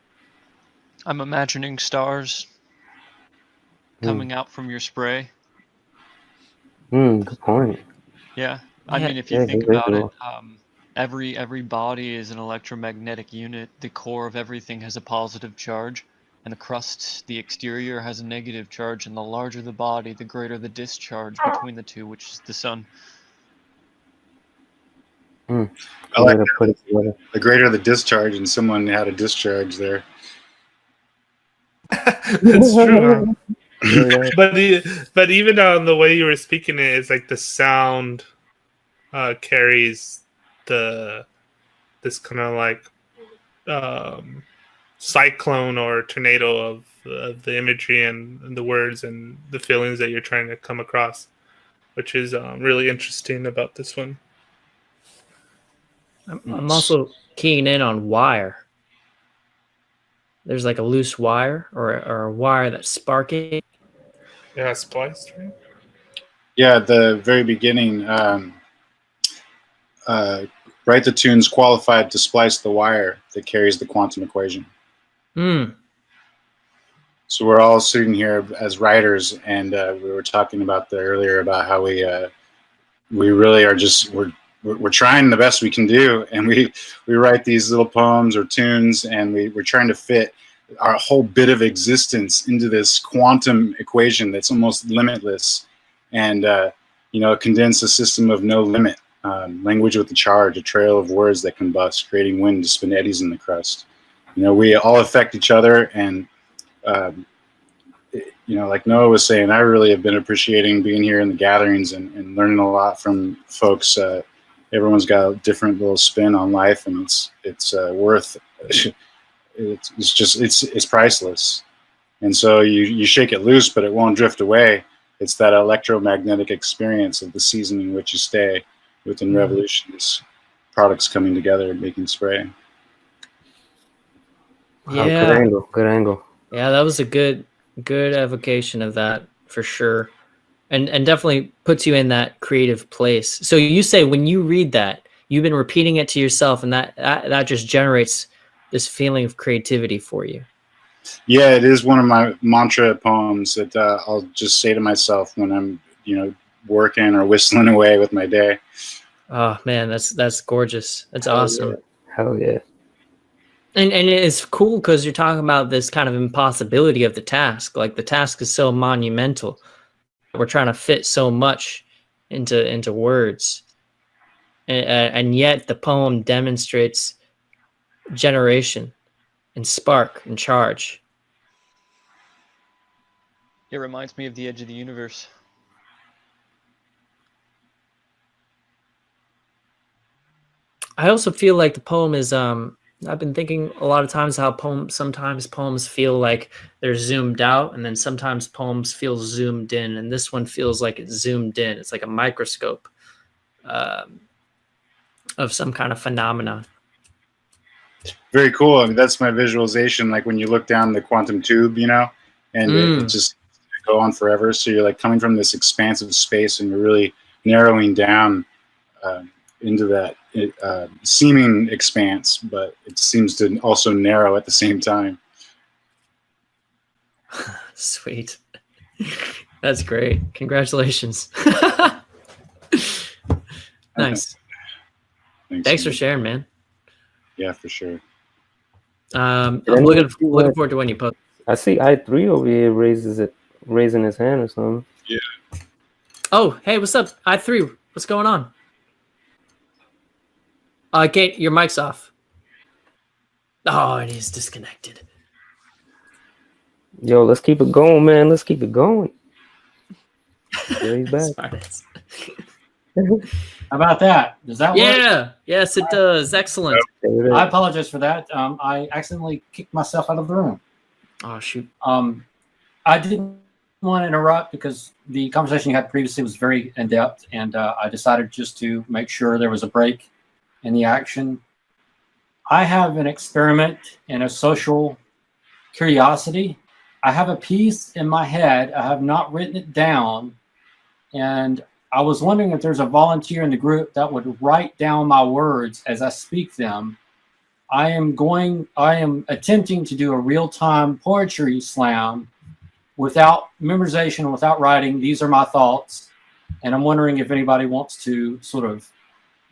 I'm imagining stars coming out from your spray. Good point. Yeah. I Yeah. mean, if you Yeah, think good about it, visual. every body is an electromagnetic unit. The core of everything has a positive charge, and the crust, the exterior, has a negative charge. And the larger the body, the greater the discharge between the two, which is the sun. I Good like way to put it together. the greater the discharge, and someone had a discharge there. It's true, huh? Yeah. But even on the way you were speaking it, it's like the sound carries this kind of like cyclone or tornado of the imagery and the words and the feelings that you're trying to come across, which is really interesting about this one. I'm also keying in on wire. There's like a loose wire or a wire that's sparking. Yeah, spliced, right? Yeah, at the very beginning, write the tunes qualified to splice the wire that carries the quantum equation. Mm. So we're all sitting here as writers, and we were talking about earlier about how we really are just we're trying the best we can do, and we write these little poems or tunes, and we're trying to fit our whole bit of existence into this quantum equation that's almost limitless, and condense a system of no limit. Language with a charge, a trail of words that combust, creating wind to spin eddies in the crust. We all affect each other, and like Noah was saying, I really have been appreciating being here in the gatherings and learning a lot from folks. Everyone's got a different little spin on life, and it's worth. It's priceless. And so you shake it loose, but it won't drift away. It's that electromagnetic experience of the season in which you stay within revolutions, products coming together, making spray. Yeah. Good angle. Yeah, that was a good evocation of that for sure. And definitely puts you in that creative place. So you say when you read that, you've been repeating it to yourself, and that just generates this feeling of creativity for you. Yeah, it is one of my mantra poems that I'll just say to myself when I'm, working or whistling away with my day. Oh man, that's gorgeous. That's awesome. Yeah. Hell yeah. And it's cool because you're talking about this kind of impossibility of the task. Like the task is so monumental. We're trying to fit so much into words, and yet the poem demonstrates generation and spark and charge. It reminds me of the edge of the universe. I also feel like the poem is I've been thinking a lot of times how sometimes poems feel like they're zoomed out, and then sometimes poems feel zoomed in, and this one feels like it's zoomed in. It's like a microscope of some kind of phenomena. Very cool. I mean, that's my visualization. Like when you look down the quantum tube, you know, and it just go on forever. So you're like coming from this expansive space, and you're really narrowing down into that seeming expanse, but it seems to also narrow at the same time. Sweet. That's great. Congratulations. Nice. Thanks for sharing, man. Yeah, for sure. I'm looking forward to when you post. I see I3 over here raising his hand or something. Yeah. Oh, hey, what's up? I3, what's going on? Kate, your mic's off. Oh, and he's disconnected. Yo, let's keep it going, man. Let's keep it going. There he's back. Smartass. How about that? Does that work? Yeah. Yes, it does. Excellent. I apologize for that. I accidentally kicked myself out of the room. Oh, shoot. I didn't want to interrupt because the conversation you had previously was very in-depth, and I decided just to make sure there was a break in the action. I have an experiment and a social curiosity. I have a piece in my head. I have not written it down, and I was wondering if there's a volunteer in the group that would write down my words as I speak them. I am attempting to do a real-time poetry slam without memorization, without writing. These are my thoughts. And I'm wondering if anybody wants to sort of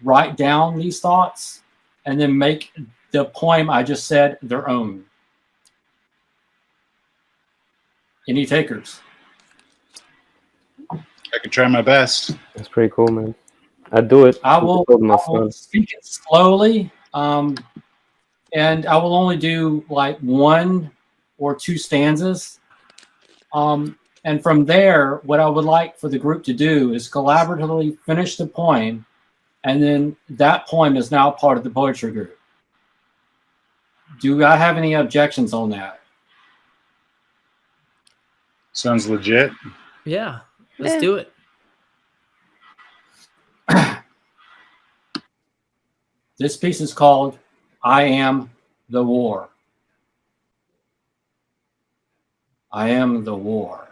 write down these thoughts and then make the poem I just said their own. Any takers? I can try my best. That's pretty cool, man. I do it. I will speak it slowly, and I will only do like 1 or 2 stanzas. And from there, what I would like for the group to do is collaboratively finish the poem, and then that poem is now part of the poetry group. Do I have any objections on that? Sounds legit. Yeah, let's do it. This piece is called I Am the War. I am the war.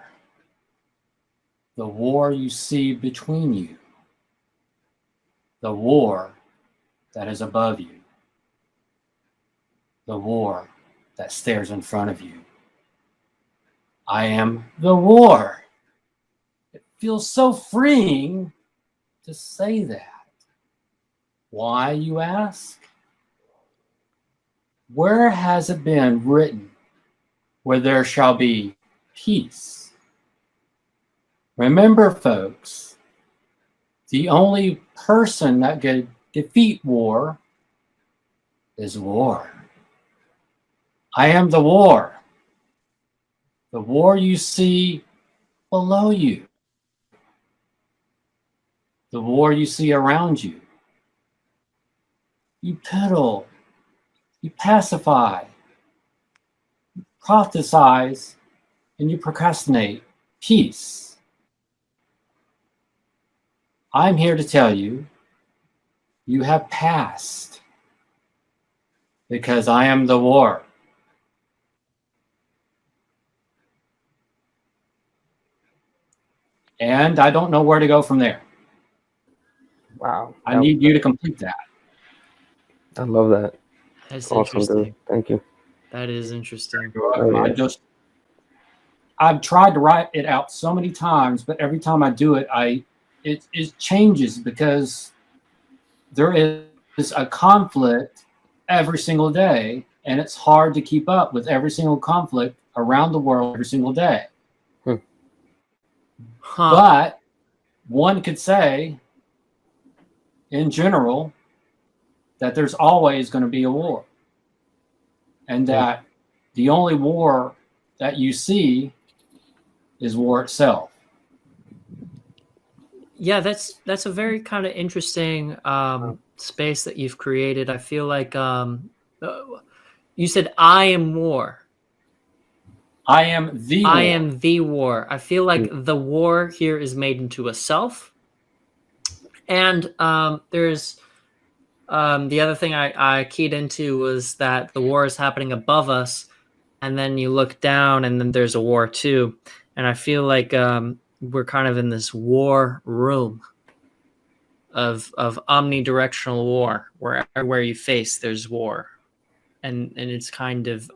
The war you see between you. The war that is above you. The war that stares in front of you. I am the war. It feels so freeing to say that. Why, you ask? Where has it been written where there shall be peace? Remember, folks, the only person that can defeat war is war. I am the war. The war you see below you. The war you see around you. You piddle, you pacify, you prophesize, and you procrastinate. Peace. I'm here to tell you, you have passed, because I am the war. And I don't know where to go from there. Wow. I need you to complete that. I love that. That's awesome, interesting. dude. Thank you. That is interesting. I've tried to write it out so many times, but every time I do it, it changes because there is a conflict every single day, and it's hard to keep up with every single conflict around the world every single day. But one could say, in general, that there's always going to be a war, and that the only war that you see is war itself. Yeah, that's a very kind of interesting space that you've created. I feel like You said I am war. I am the I war. am the war. I feel like the war here is made into a self. And there's the other thing I keyed into was that the war is happening above us, and then you look down, and then there's a war too. And I feel like we're kind of in this war room of omnidirectional war, where everywhere you face, there's war, and it's kind of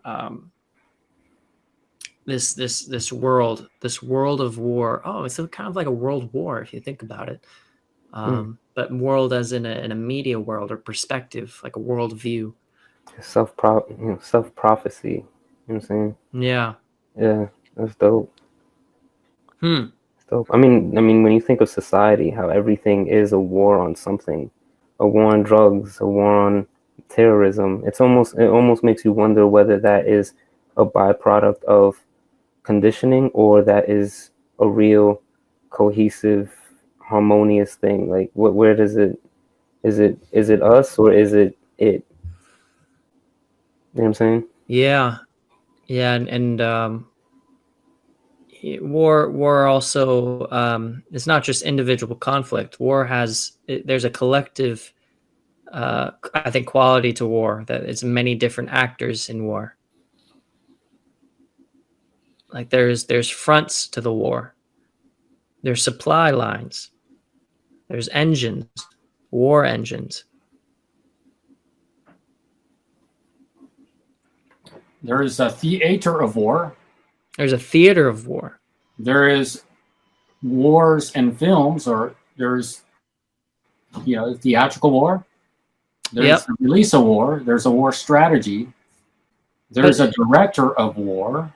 this world of war. Oh, it's kind of like a world war if you think about it. But world as in a media world or perspective, like a world view. Self prophecy. You know what I'm saying? Yeah. Yeah, that's dope. Hmm. It's dope. I mean, when you think of society, how everything is a war on something, a war on drugs, a war on terrorism. It almost makes you wonder whether that is a byproduct of conditioning or that is a real cohesive, harmonious thing. Like, where does it? Is it us or is it? You know what I'm saying? Yeah. And war also it's not just individual conflict. War there's a collective I think quality to war, that it's many different actors in war. Like there's fronts to the war. There's supply lines. There's engines, war engines. There is a theater of war. There's a theater of war. There is wars and films, or there's theatrical war. There's the release of war. There's a war strategy. There's a director of war.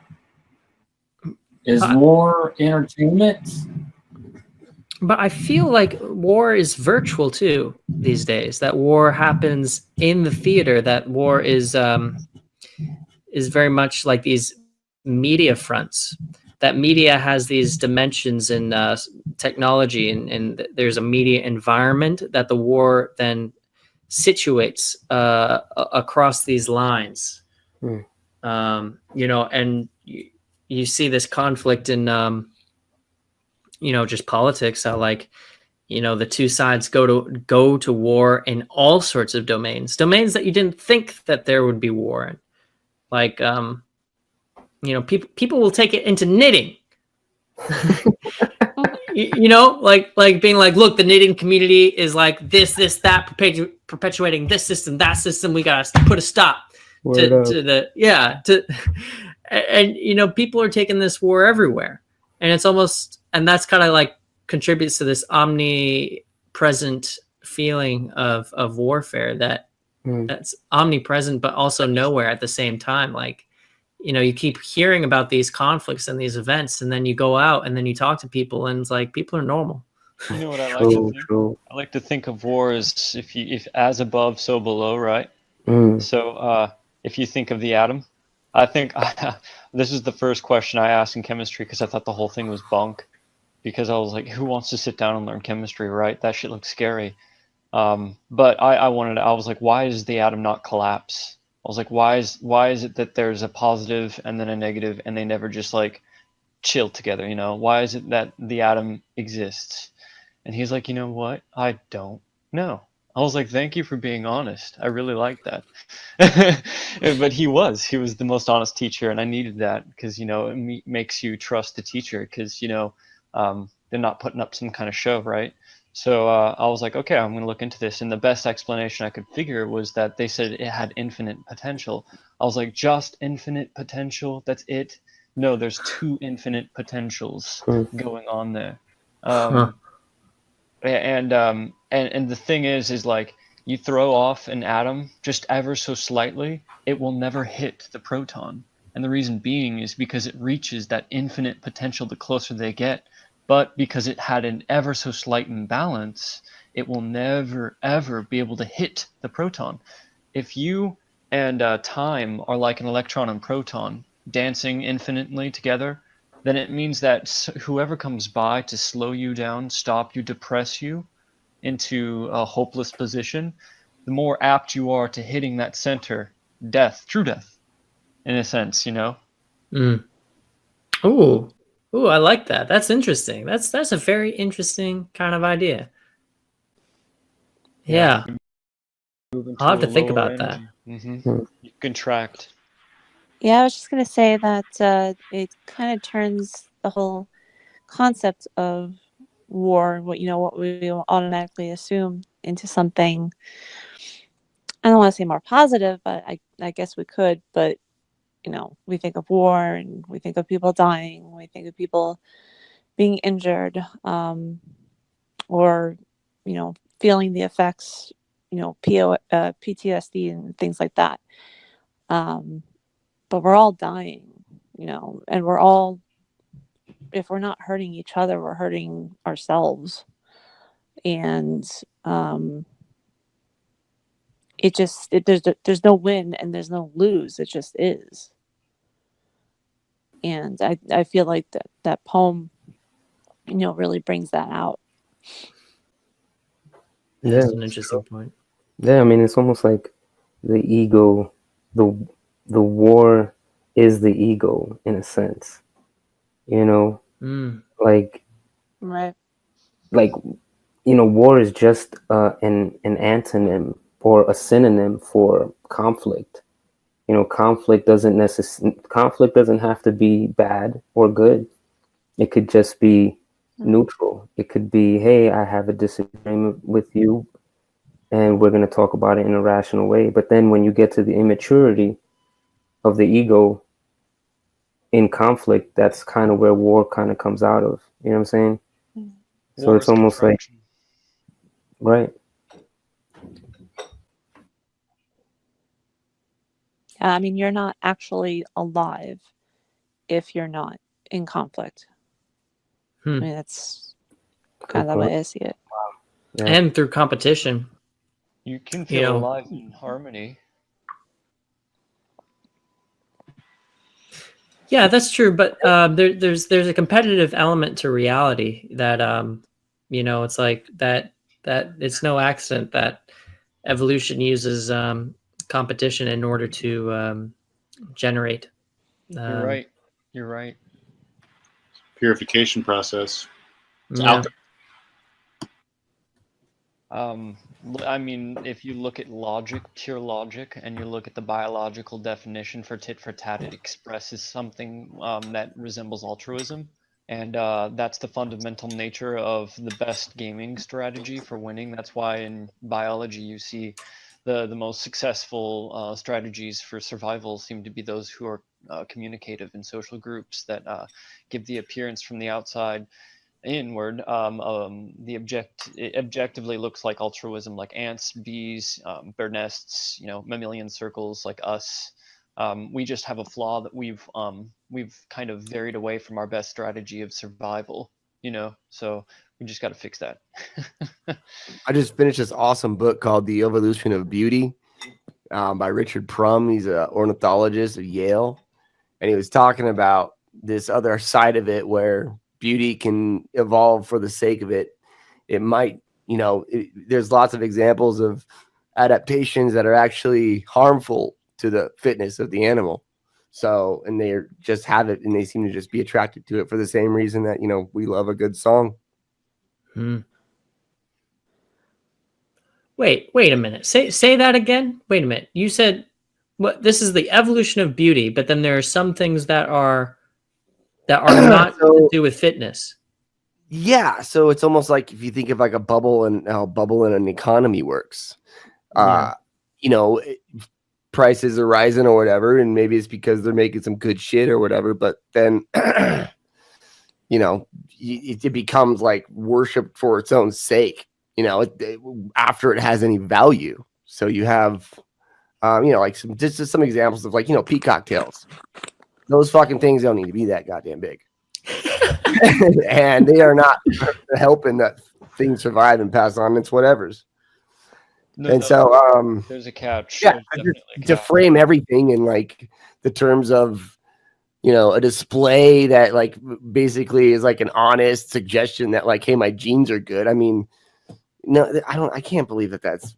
Is war entertainment? But I feel like war is virtual too these days. That war happens in the theater. That war is very much like these media fronts. That media has these dimensions in technology, and there's a media environment that the war then situates across these lines. And you see this conflict in just politics, how the two sides go to war in all sorts of domains that you didn't think that there would be war in. Like people will take it into knitting. like being like, look, the knitting community is like this, that, perpetuating this system, that system. We gotta put a stop and people are taking this war everywhere, and it's almost, and that's kind of like contributes to this omnipresent feeling of warfare that's omnipresent but also nowhere at the same time. Like, you keep hearing about these conflicts and these events, and then you go out and then you talk to people, and it's like people are normal. You know what I like to think? I like to think of war as if as above, so below, right? So if you think of the atom, I think this is the first question I asked in chemistry, because I thought the whole thing was bunk. Because I was like, who wants to sit down and learn chemistry, right? That shit looks scary. But I was like, why does the atom not collapse? I was like, why is it that there's a positive and then a negative, and they never just like chill together? Why is it that the atom exists? And he's like, you know what? I don't know. I was like, thank you for being honest. I really like that. But he was the most honest teacher, and I needed that, because it makes you trust the teacher, because they're not putting up some kind of show, right? So I was like, okay, I'm going to look into this. And the best explanation I could figure was that they said it had infinite potential. I was like, just infinite potential? That's it? No, there's two infinite potentials going on there. And the thing is like, you throw off an atom just ever so slightly, it will never hit the proton. And the reason being is because it reaches that infinite potential the closer they get. But because it had an ever so slight imbalance, it will never, ever be able to hit the proton. If you and time are like an electron and proton dancing infinitely together, then it means that whoever comes by to slow you down, stop you, depress you into a hopeless position, the more apt you are to hitting that center death, true death, in a sense, you know. Mm. Ooh, I like that. That's interesting. That's a very interesting kind of idea. Yeah, Move into I'll have a to think lower about that. energy. Hmm. You contract. Yeah, I was just gonna say that it kind of turns the whole concept of war, what we automatically assume, into something. I don't want to say more positive, but I guess we could. But we think of war and we think of people dying, we think of people being injured, or feeling the effects, PTSD and things like that. But we're all dying, and we're all, if we're not hurting each other, we're hurting ourselves. And there's no win and there's no lose. It just is. And I feel like that poem, really brings that out. That's Yeah, an interesting point. yeah. I mean, it's almost like the ego, the the war is the ego in a sense. You know, Mm. like Right. like war is just an antonym or a synonym for conflict. Conflict doesn't have to be bad or good. It could just be neutral. It could be, hey, I have a disagreement with you, and we're going to talk about it in a rational way. But then when you get to the immaturity of the ego in conflict, that's kind of where war kind of comes out of. You know what I'm saying? So War it's is almost like, contraction. right. I mean, you're not actually alive if you're not in conflict. I mean, that's kind of the way I see it. Yeah. And through competition. You can feel alive in harmony. Yeah, that's true. But there's a competitive element to reality that it's like that it's no accident that evolution uses competition in order to generate. You're right. You're right. Purification process. It's Yeah. alchemy. I mean, if you look at logic, pure logic, and you look at the biological definition for tit for tat, it expresses something that resembles altruism. And that's the fundamental nature of the best gaming strategy for winning. That's why in biology you see the most successful strategies for survival seem to be those who are communicative in social groups that give the appearance from the outside inward. It objectively looks like altruism, like ants, bees, bird nests, mammalian circles, like us. We just have a flaw that we've kind of varied away from our best strategy of survival. So we just got to fix that. I just finished this awesome book called The Evolution of Beauty by Richard Prum. He's an ornithologist at Yale. And he was talking about this other side of it where beauty can evolve for the sake of it. It might, there's lots of examples of adaptations that are actually harmful to the fitness of the animal. So, and they just have it and they seem to just be attracted to it for the same reason that, we love a good song. Wait a minute. Say that again. Wait a minute. You said this is the evolution of beauty, but then there are some things that are not to do with fitness. Yeah, so it's almost like if you think of like a bubble and how a bubble in an economy works. Prices are rising or whatever, and maybe it's because they're making some good shit or whatever, but then it becomes like worship for its own sake, after it has any value. So you have like some examples of like, peacock tails. Those fucking things don't need to be that goddamn big. And they are not helping that thing survive and pass on its whatevers. So there's a catch. Yeah, to frame everything in like the terms of a display that like basically is like an honest suggestion that like, hey, my genes are good. I mean, no, I can't believe that that's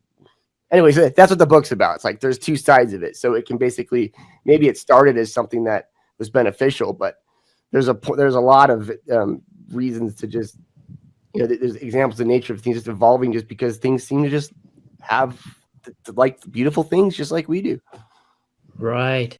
Anyways, that's what the book's about. It's like there's two sides of it. So it can basically, maybe it started as something that was beneficial, but there's a lot of reasons to just, there's examples in nature of things just evolving just because things seem to just have like beautiful things just like we do. Right.